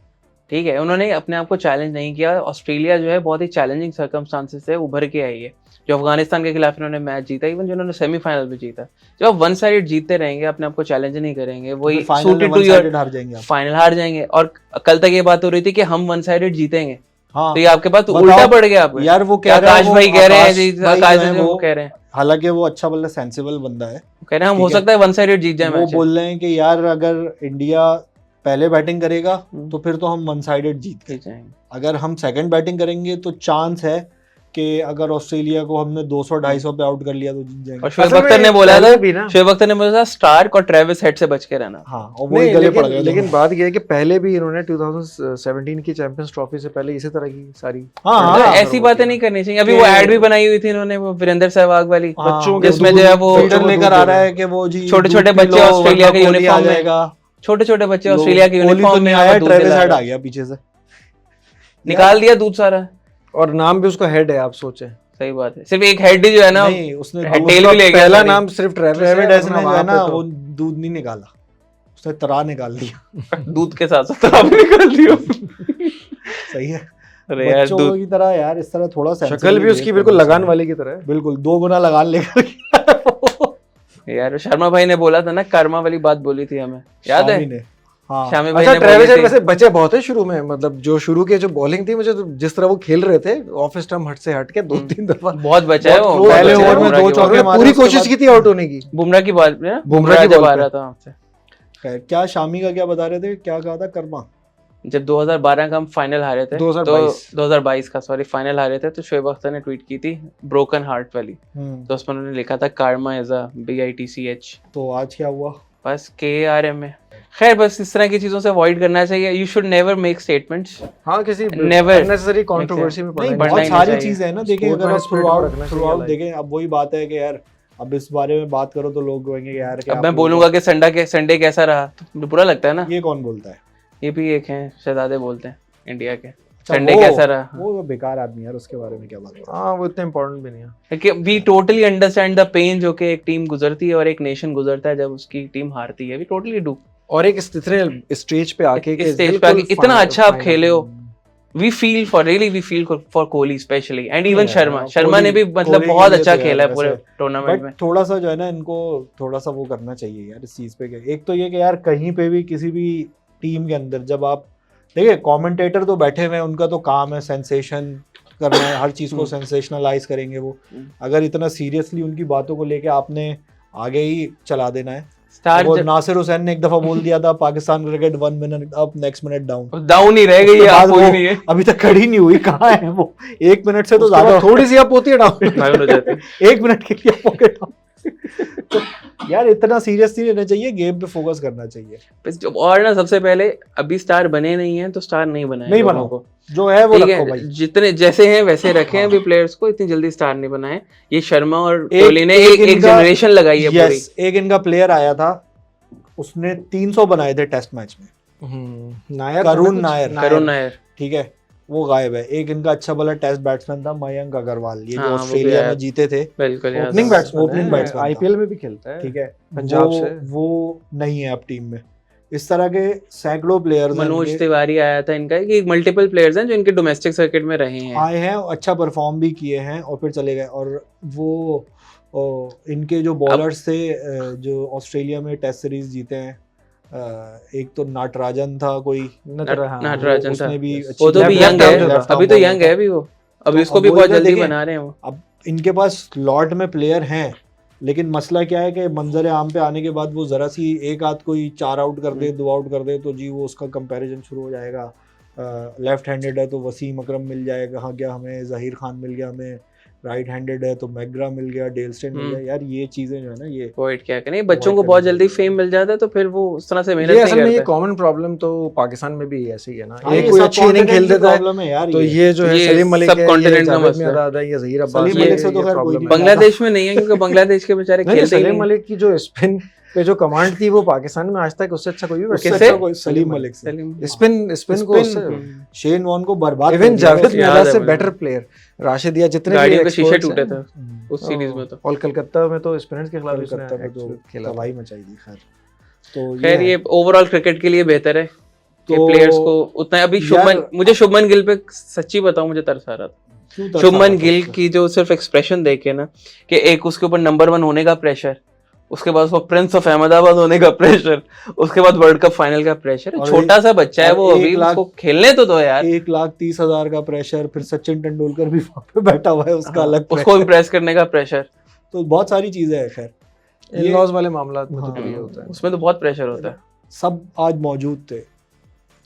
ठीक है, उन्होंने अपने आप को चैलेंज नहीं किया। ऑस्ट्रेलिया जो है बहुत ही चैलेंजिंग सर्कमस्टांसेस से उभर के आई है। जो अफगानिस्तान के खिलाफ इन्होंने मैच जीता, इवन जो उन्होंने सेमीफाइनल भी जीता। जब आप वन साइड जीतते रहेंगे, अपने आप को चैलेंज नहीं करेंगे, वही फाइनल टू योर हार जाएंगे आप। फाइनल हार जाएंगे। और कल तक ये बात हो रही थी कि हम वन साइडेड जीतेंगे, हाँ, तो ये आपके पास तो बताओ, उल्टा पड़ गया। आपको यार वो कह रहे हैं, आकाश भाई कह रहे हैं जी, भाई आकाश जो है भाई वो वो कह रहे हैं, हालांकि वो अच्छा बल्ला सेंसिबल बंदा है, कह रहे हैं हम हो ठीक है। सकता है वन साइडेड जीत जाए वो मैच। बोल रहे हैं कि यार अगर इंडिया पहले बैटिंग करेगा तो फिर तो हम वन साइडेड जीत गए, अगर हम सेकंड बैटिंग करेंगे तो चांस है कि अगर ऑस्ट्रेलिया को हमने 200-250 पे आउट कर लिया तो जीत जाएंगे। और शोएब अख्तर ने बोला था भी ना, शोएब अख्तर ने बोला था स्टार्क और ट्रेविस हेड से बच के रहना। हाँ, और वही नहीं, गले पड़ गए लेकिन दोनों। बात यह है कि पहले भी इन्होंने 2017 की चैंपियंस ट्रॉफी से पहले इसी तरह की सारी हाँ, तो हाँ, ऐसी बातें नहीं करनी चाहिए। अभी वो एड भी बनाई हुई थी इन्होंने, वो वीरेंद्र सहवाग वाली, बच्चों के जिसमें जो है वो फील्डर लेकर आ रहा है कि वो जी छोटे-छोटे दूध पी बच्चे लो, ऑस्ट्रेलिया के वरना कोहली यूनिफॉर्म आ में, जाएगा। छोटे-छोटे बच्चे ऑस्ट्रेलिया के कोहली यूनिफॉर्म तो में नहीं आया, दूध ट्रेविस दिला हेड रहे आ हैं। गया पीछे से, निकाल दिया दूध सारा। और नाम भी उसका हेड है, आप सोचें। सही बात है, सिर्फ एक हेड ही जो है ना, नहीं उसने हेड दूध टेल भी ले गया पहला सारी। नाम सिर्फ ट्रेविस ट्रेविस है, ने अपना जो वहाँ है पे ना तो- वो दूध नहीं निकाला, उसने तरा निकाल दिया। दूध के साथ साथ आप निकाल दियो। सही है। अरे यार बच्चों दूध, की तरह यार इस तरह थोड़ा शक्ल भी उसकी बिल्कुल लगान वाले की तरह है। बिल्कुल 2 गुना लगान लेकर यार शर्मा भाई ने बोला था ना, कर्मा वाली बात बोली थी हमें, याद है? शामी ने, हाँ शामी भाई अच्छा, ने ट्रेविस बोली हेड थी। वैसे बचे बहुत है शुरू में, मतलब जो शुरू के जो बॉलिंग थी, मुझे तो जिस तरह वो खेल रहे थे ऑफ स्टंप हट से हट के 2-3 दफा बहुत बचा है वो, बहुत पहले बचा है ओवर में बुमराह 2 की चौके उन्होंने मारे, पूरी उसके कोशिश बाद- की थी आउट होने की। बुमराह की बात में, बुमराह की जब बॉल आ पे। रहा था हमसे, खैर, क्या शामी का क्या बता रहे थे, क्या कहा था? कर्मा जब 2012 का हम फाइनल हारे थे, 2022 तो 2022 का सॉरी फाइनल हारे थे, तो शोएब अख्तर ने ट्वीट की थी ब्रोकन हार्ट वाली, तो उसमें उन्होंने लिखा था कार्मा इज अ BITCH। तो आज क्या हुआ? बस KARM है। खैर बस इस तरह की चीजों से अवॉइड करना चाहिए। You should never make statements, हाँ, किसी Never. अननेसेसरी कंट्रोवर्सी में नहीं, पड़ना बढ़ना बहुत ही सारी चाहिए। चीजें हैं ना, देखें Sport अगर में आप spirit को रखना चाहिए थ्रू लाइफ। देखें, अब वही बात है कि यार अब इस बारे में बात करो तो लोग कहेंगे कि यार अब मैं बोलूंगा कि संडे कैसा रहा, तो बुरा लगता है ना। ये कौन बोलता है? ये भी एक है शहजादे बोलते हैं इंडिया के, अच्छा, संडे वो- कैसा रहा। वो तो बेकार आदमी यार, उसके बारे में क्या बात है? हाँ, वो इतना इम्पोर्टेंट भी नहीं है। कि we totally understand the pain जो कि एक टीम गुजरती है और एक नेशन गुजरता है जब उसकी टीम हारती है। We totally do. और एक इतने स्टेज पे आके इस स्टेज पे आके इतना अच्छा आप खेले हो, we feel for Kohli specially, and even Sharma ने भी मतलब बहुत अच्छा खेला है पूरे टूर्नामेंट में। बट थोड़ा सा जो है ना, इनको थोड़ा सा वो करना चाहिए यार इस चीज पे। एक तो ये कि यार कहीं पे भी किसी भी टीम के अंदर जब आप देखिए, कमेंटेटर तो बैठे हुए हैं, उनका तो काम है सेंसेशन करना है, हर चीज को सेंसेशनलाइज करेंगे वो। अगर इतना सीरियसली उनकी बातों को लेके आपने आगे ही चला देना है। वो नासिर हुसैन ने एक दफा बोल दिया था, Pakistan cricket 1 minute up next minute down ही रह गई है, आप कोई नहीं है। अभी तक खड़ी नहीं हुई, कहाँ है वो? 1 मिनट से तो ज्यादा थोड़ी सी अप होती है डाउन हो जाती है। 1 मिनट के लिए पॉकेट तो यार इतना सीरियस नहीं लेना चाहिए, गेम पे फोकस करना चाहिए। और ना सबसे पहले अभी स्टार बने नहीं हैं तो स्टार नहीं बनाए, नहीं बनाओ को जो है वो रखो भाई, जितने जैसे हैं वैसे रखें। अभी प्लेयर्स को इतनी जल्दी स्टार नहीं बनाए। ये शर्मा और एक- कोहली ने एक एक इनका- जनरेशन लगाई है पूरी। एक इनका प्लेयर आया था, उसने 300 बनाए थे टेस्ट मैच में, नायर करुण नायर, करुण नायर, ठीक है, वो गायब है। एक इनका अच्छा भला टेस्ट बैट्समैन था मयंक अग्रवाल, ये जो हाँ, वो भी ऑस्ट्रेलिया आया। में जीते थे, बिल्कुल याद ओपनिंग है। बैट्समैन ओपनिंग बैट्समैन था। आईपीएल में भी खेलता है, ठीक है, पंजाब वो से। वो नहीं है अब टीम में। इस तरह के सैकड़ों प्लेयर्स मनोज तिवारी आया था इनका, कि मल्टीपल प्लेयर्स हैं जो इनके डोमेस्टिक सर्किट में रहे हैं। आए हैं, अच्छा परफॉर्म भी किए हैं और फिर चले गए। और वो इनके जो बॉलर्स थे जो ऑस्ट्रेलिया में टेस्ट सीरीज जीते हैं, एक तो नटराजन था कोई, नटराजन था, उसने भी वो तो भी left यंग arm है, जो था। अभी तो यंग है अभी वो, अभी तो उसको अब भी वही बहुत तो जल्दी देखें। बना रहे हैं वो। अब इनके पास लॉट में प्लेयर हैं, लेकिन मसला क्या है कि मंजर आम पे आने के बाद वो जरा सी एक आध कोई 4 आउट कर दे, 2 आउट कर दे, तो जी वो उसका कंपैरिजन शुरू हो जाएगा। लेफ्ट हैंडेड है तो वसीम अकरम मिल जाएगा, कहाँ गया हमें जहीर खान मिल गया, हमें राइट हैंडेड है तो मैग्रा मिल गया, डेल स्टेन मिल गया। यार ये चीजें जो है ना, ये अवॉइड क्या करें, बच्चों को avoid बहुत करनी जल्दी चाहिए। फेम मिल जाता है तो फिर वो उस तरह से मेहनत ये नहीं असल में ये करते। कॉमन प्रॉब्लम तो पाकिस्तान में भी ऐसे ही है ना, हाँ, एक ये कोई सब अच्छी इनिंग खेल continent की देता है problem है यार, तो ये जो है ये सलीम मलिक है, subcontinent ये का जावेद मसला है। मियांदाद है, ये जहीर अब्बास सलीम है, मलिक से तो ये खैर कोई problem नहीं है। बांग्लादेश में नहीं है, क्योंकि बांग्लादेश के बेचारे नहीं, खेलते ही सलीम नहीं। मलिक की जो स्पिन पे जो कमांड थी वो पाकिस्तान में आज तक उससे अच्छा कोई भी उससे बैट्समैन किससे? अच्छा कोई सलीम मलिक से। स्पिन को उससे शेन वॉर्न को बर्बाद कर इवन दिया जावेद उसने। याद मियांदाद है से मुझे। बेटर प्लेयर राशिदिया जितने भी गाड़ियों के शीशे experts टूटे हैं, थे उस सीरीज में तो। और कलकत्ता में तो स्पिनर्स के खिलाफ कलकत्ता उसने में तो actually खेला था। तबाही मचाई दी। खैर तो खैर है। ये ओवरऑल क्रिकेट के लिए बेहतर है कि तो प्लेयर्स को उतना। अभी शुभमन, यार, मुझे शुभमन गिल पे सच्ची बताऊं मुझे तरस आ रहा था। क्यों तरस आ शुभमन रहा गिल था? की जो सिर्फ एक्सप्रेशन देखे ना, कि एक उसके ऊपर नंबर 1 होने का प्रेशर, उसके बाद उसको प्रिंस ऑफ अहमदाबाद होने का प्रेशर, उसके बाद वर्ल्ड कप फाइनल का प्रेशर। और छोटा सा बच्चा है और वो, 1 अभी लाख- उसको खेलने तो दो यार। 1,30,000 का प्रेशर, फिर सचिन तेंदुलकर भी वहाँ पे बैठा हुआ है, उसका हाँ, अलग उसको इम्प्रेस करने का प्रेशर, तो बहुत सारी चीजें हैं। खैर ये इन-लॉज वाले मामलात में तो हाँ, फिर ये होता है, उसमें तो बहुत प्रेशर होता है। सब आज मौजूद थे,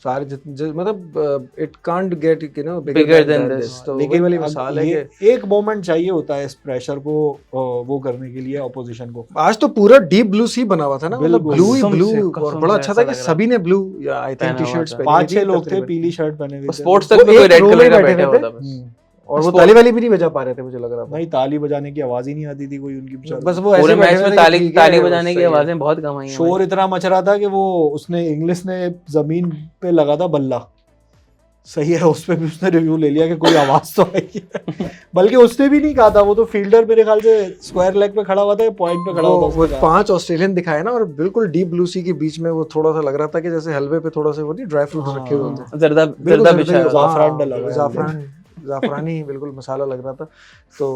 सारे मतलब it can't get you know Bigger bigger than than this। This. तो लेकिन वही वाली अब मिसाल है ये कि एक मोमेंट चाहिए होता है इस प्रेशर को वो करने के लिए ऑपोजिशन को। आज तो पूरा डीप ब्लू सी बना हुआ था ना, मतलब बिल्कुल। ब्लू ही कसम ब्लू, से, और कसम बड़ा से अच्छा ऐसा था कि लग रहा सभी ने ब्लू या आई थिंक पहना हुआ टी-शर्ट्स था। पहनी 5-6 लोग थे तकरीबन। पीली शर्ट पहने हुए थे। स्पोर्ट्स वो तक में कोई एक रेड रो में कलर का बैठे बैठा हुए हुआ था थे। बस। और वो स्पोर्ट- ताली वाली भी नहीं बजा पा रहे थे, मुझे लग रहा था। नहीं, ताली बजाने की आवाज ही नहीं आती थी कोई उनकी बेचारों बस की। वो ऐसे पूरे बैठे मैच हुए में थे कि ताली ठीक है, ताली बजाने की सही है। आवाजें बहुत कम आई हैं भाई। शोर इतना मच रहा था कि वो उसने इंग्लिश ने जमीन पे लगा था बल्ला, सही है, उस पे भी उसने रिव्यू ले लिया कि कोई आवाज तो आई है। बल्कि उसने भी नहीं कहा था, वो तो फील्डर मेरे ख्याल से स्क्वायर लेग पे खड़ा हुआ था या पॉइंट पे खड़ा हुआ था, वो उसने कहा। 5 ऑस्ट्रेलियन दिखाए ना, और बिल्कुल डीप ब्लू सी के बीच में वो थोड़ा सा लग रहा था कि जैसे हलवे पे थोड़ा सा वो नहीं ड्राई फ्रूट्स रखे हुए होते हैं। जर्दा बिल्कुल जर्दा जर्दा बिछाया ही, हुआ था। ज़ाफ़रान डला हुआ है ज़ाफ़रानी बिल्कुल मसाला लग रहा था। तो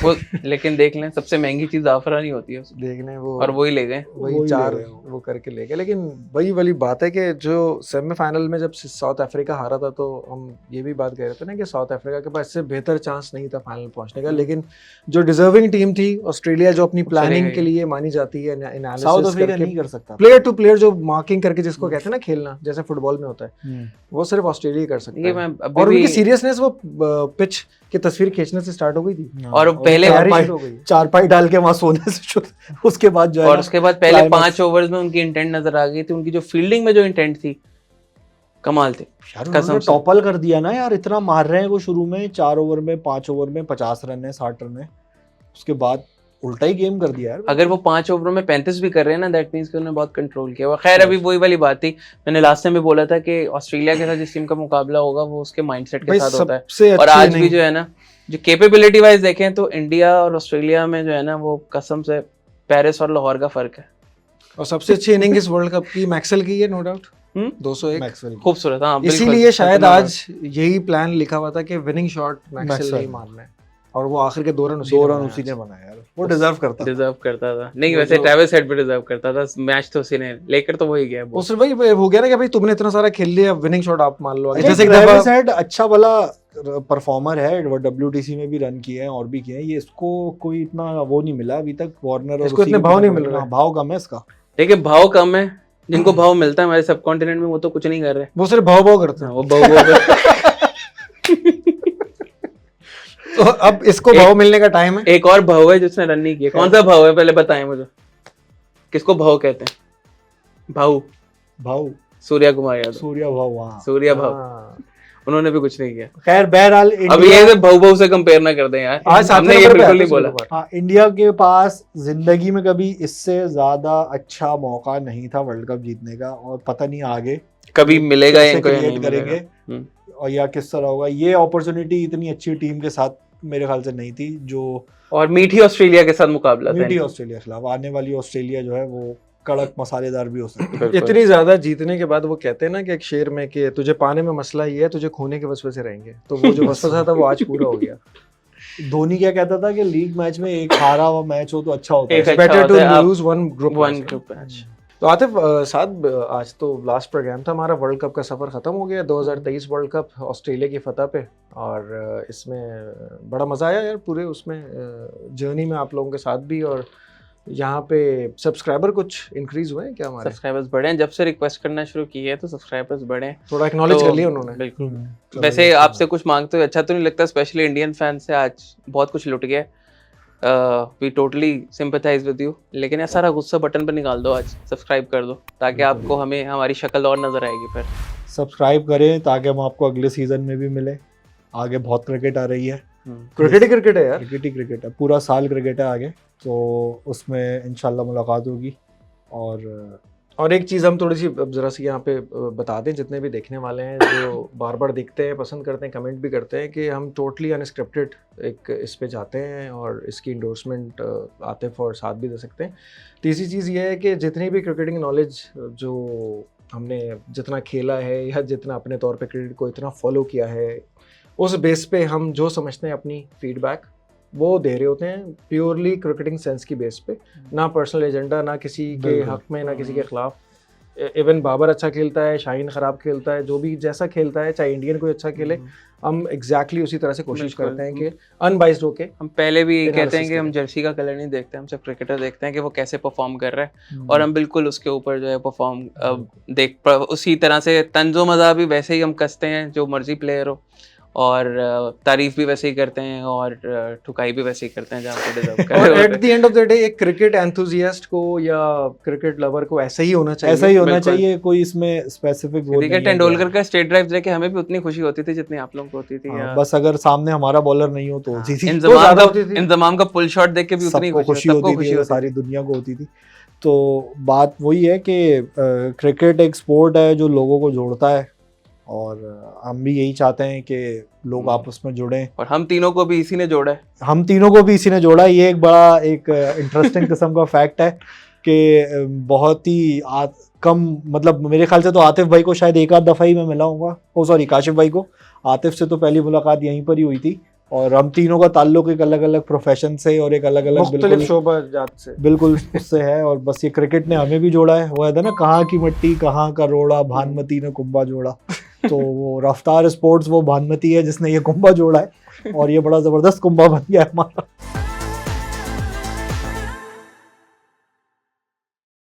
वो लेकिन देख लें, सबसे महंगी चीज जाफरान ही होती है उसमें, देखने वो और वही ले गए। वही वही ले 4 गए वो। वो करके ले गए। लेकिन वही वाली बात है कि जो सेमीफाइनल में जब साउथ अफ्रीका हारा था तो हम ये भी बात कह रहे थे ना कि साउथ अफ्रीका के पास इससे बेहतर चांस नहीं था फाइनल पहुंचने का, लेकिन जो डिजर्विंग टीम थी ऑस्ट्रेलिया, जो अपनी प्लानिंग गई। के लिए मानी जाती है, साउथ एनालिसिस अफ्रीका करके नहीं कर सकता। प्लेयर टू प्लेयर जो मार्किंग करके जिसको कहते हैं ना खेलना, जैसे फुटबॉल में होता है, वो सिर्फ ऑस्ट्रेलिया ही कर सकता ये है। मैं अभी और भी, उनकी सीरियसनेस वो पिच की तस्वीर खींचने से स्टार्ट हो गई थी, और पहले तैयारी चारपाई- शुरू हो गई। चारपाई डाल के वहां सोने से शुरू, उसके बाद जो है और ना, उसके बाद पहले climax। 5 ओवर्स में उनकी इंटेंट नजर आ गई थी, उनकी जो फील्डिंग में जो इंटेंट थी कमाल थी यार कसम उन्होंने से। टॉपल कर दिया ना यार, इतना मार रहे हैं वो शुरू में 4 ओवर में, 5 ओवर में 50 रन है, 60 रन है, उसके बाद उल्टा ही गेम कर दिया यार। अगर वो 5 ओवरों में 35 भी कर रहे हैं ना, दैट मींस कि उन्होंने बहुत कंट्रोल किया हुआ। खैर अभी वही वाली बात थी, मैंने लास्ट टाइम भी बोला था कि ऑस्ट्रेलिया के साथ जिस टीम का मुकाबला होगा वो उसके माइंडसेट के भाई साथ होता है। सबसे और अच्छी आज भी इनिंग जो है ना, जो कैपेबिलिटी वाइज देखें तो इंडिया और ऑस्ट्रेलिया में जो है ना, वो कसम से पेरिस और लाहौर का फर्क है। और सबसे अच्छी इनिंग इस वर्ल्ड कप की मैक्सवेल की है, नो डाउट। 201 मैक्सवेल की। खूबसूरत, हाँ बिल्कुल। इसीलिए शायद खतरनाक। आज यही प्लान लिखा हुआ था कि विनिंग शॉट मैक्सवेल मैक्सवेल नहीं मारना है, और वो आखिर के 2 रन 2 रन उसी ने बनाया यार, वो डिजर्व करता था। डिजर्व करता था। नहीं वो वैसे जो- ट्रेविस हेड भी डिजर्व करता था, मैच तो उसी ने लेकर तो वही गया। वो सिर्फ वही हो गया ना कि भाई तुमने इतना सारा खेल लिया, विनिंग शॉट आप मान लो। अच्छा, जैसे एक ट्रेविस दफा हेड अच्छा भला परफॉर्मर है, वो WTC में भी रन किए हैं और भी किए हैं, ये इसको कोई इतना वो नहीं मिला अभी तक, वार्नर और इसको उसी इतने के भाव नहीं पीछे मिल रहे। हाँ, भाव कम है इसका। लेकिन भाव कम है, जिनको भाव मिलता है हमारे सब कॉन्टिनेंट में, वो तो कुछ नहीं कर रहे। वो सिर्फ भाव भाव करते हैं। वो भाव तो अब इसको भाव मिलने का टाइम है। एक और भाव है जिसने रन नहीं किया। कौन सा भाव है पहले बताएं मुझे, किसको भाव कहते हैं? भाऊ, भाव सूर्या कुमार यादव, सूर्या भाव, वहाँ सूर्या भाव। हाँ। उन्होंने भी कुछ नहीं किया। खैर बहरहाल अब ये भाऊ से कंपेयर ना कर दें यार, आज हमने ये बिल्कुल नहीं बोला। हाँ, इंडिया के पास जिंदगी में कभी इससे ज्यादा अच्छा मौका नहीं था वर्ल्ड कप जीतने का, और पता नहीं आगे कभी मिलेगा कैसे इनको या नहीं क्रिएट करेंगे मिलेगा। और या किस तरह होगा। ये अपॉर्चुनिटी इतनी अच्छी टीम के साथ मेरे ख्याल से नहीं थी, जो और मीठी ऑस्ट्रेलिया के साथ मुकाबला था मीठी इनका। ऑस्ट्रेलिया के खिलाफ। आने वाली ऑस्ट्रेलिया जो है वो कड़क मसालेदार भी हो सकती है। बिल्कुल। इतनी ज्यादा जीतने के बाद वो कहते हैं ना कि एक शेर में कि तुझे पाने में मसला ये है, तुझे खोने के वसवसे रहेंगे, तो वो जो वसवसा था वो आज पूरा हो गया। धोनी क्या कहता था कि लीग मैच में एक हारा हुआ मैच हो तो अच्छा होता एक है। अच्छा बेटर टू होता है, आप lose one group one group match. तो आतिफ साहब, आज तो लास्ट प्रोग्राम था हमारा, वर्ल्ड कप का सफ़र ख़त्म हो गया। 2023 वर्ल्ड कप ऑस्ट्रेलिया की फतह पे, और इसमें बड़ा मज़ा आया यार पूरे उसमें जर्नी में आप लोगों के साथ भी। और यहाँ पे सब्सक्राइबर कुछ इंक्रीज हुए हैं क्या हमारे? सब्सक्राइबर्स बढ़े हैं, जब से रिक्वेस्ट करना शुरू की है तो सब्सक्राइबर्स बढ़े हैं। थोड़ा एक्नॉलेज तो कर लिया उन्होंने। बिल्कुल। चलो वैसे ये आपसे कुछ मांगते हुए अच्छा तो नहीं लगता, स्पेशली इंडियन फैन से आज बहुत कुछ लुट गया। We totally sympathise with you, लेकिन यार सारा गुस्सा बटन पे निकाल दो, आज सब्सक्राइब कर दो ताकि आपको हमें हमारी शक्ल और नजर आएगी फिर। सब्सक्राइब करें ताकि हम आपको अगले सीजन में भी मिले। आगे बहुत क्रिकेट आ रही है, क्रिकेट ही क्रिकेट है यार। क्रिकेट ही क्रिकेट है, पूरा साल क्रिकेट है आगे, तो उसमें इंशाल्लाह मुलाकात होगी। और एक चीज़ हम थोड़ी सी ज़रा सी यहाँ पे बता दें, जितने भी देखने वाले हैं जो बार बार देखते हैं, पसंद करते हैं, कमेंट भी करते हैं, कि हम टोटली अनस्क्रिप्टेड एक इस पे जाते हैं और इसकी इंडोर्समेंट आतिफ और साथ भी दे सकते हैं। तीसरी चीज़ ये है कि जितनी भी क्रिकेटिंग नॉलेज जो हमने जितना खेला है या जितना अपने तौर पे क्रिकेट को इतना फॉलो किया है, उस बेस पे हम जो समझते हैं अपनी फीडबैक वो दे रहे होते हैं, प्योरली क्रिकेटिंग सेंस की बेस पे, ना पर्सनल एजेंडा, ना किसी के हक में, ना किसी के खिलाफ। इवन बाबर अच्छा खेलता है, शाहीन ख़राब खेलता है, जो भी जैसा खेलता है, चाहे इंडियन कोई अच्छा खेले, हम एग्जैक्टली उसी तरह से कोशिश करते हैं कि अनबाइस्ड होके। हम पहले भी कहते हैं Analysis कि हम करें। जर्सी का कलर नहीं देखते, हम सिर्फ क्रिकेटर देखते हैं कि वो कैसे परफॉर्म कर रहा है, और हम बिल्कुल उसके ऊपर जो है परफॉर्म उसी तरह से तंजो मज़ा भी वैसे ही हम कसते हैं जो मर्जी प्लेयर हो, और तारीफ भी वैसे ही करते हैं और ठुकाई भी वैसे ही करते हैं जहाँ पे डिजर्व कर और रहे एट होते the end of the day एक क्रिकेट एंथुसियास्ट को या क्रिकेट लवर को ऐसा ही होना चाहिए। ऐसा ही होना बिल्कुल। चाहिए, कोई इसमें स्पेसिफिक वो हैं। नहीं है। तेंदुलकर का स्टेट ड्राइव देखे हमें भी उतनी खुशी होती थी जितनी आप लोगों को होती थी। हाँ, या बस अगर सामने हमारा बॉलर नहीं हो तो होती थी, इंजमाम का पुल शॉट देख के भी उतनी सबको खुशी होती थी, सारी दुनिया को होती थी। तो बात वही है कि क्रिकेट एक स्पोर्ट है जो लोगों को जोड़ता है, और हम भी यही चाहते हैं कि लोग आपस में जुड़ें, और हम तीनों को भी इसी ने जोड़ा है। हम तीनों को भी इसी ने जोड़ा है। ये एक बड़ा एक इंटरेस्टिंग किस्म का फैक्ट है कि बहुत ही कम, मतलब मेरे ख्याल से तो आतिफ भाई को शायद एक आध दफ़ा ही मैं मिला हूँगा, ओ सॉरी काशिफ भाई को। आतिफ से तो पहली मुलाकात यहीं पर ही हुई थी, और हम तीनों का ताल्लुक एक अलग अलग प्रोफेशन से और एक अलग अलग मुख्तलिफ शोबा जात से बिल्कुल उससे है। और बस ये क्रिकेट ने हमें भी जोड़ा है। वो है ना, कहाँ की मट्टी कहाँ का रोड़ा, भानमती ने कुंभा जोड़ा। तो वो रफ्तार स्पोर्ट्स वो भानमती है जिसने ये कुंभा जोड़ा है, और ये बड़ा जबरदस्त कुंभा बन गया हमारा।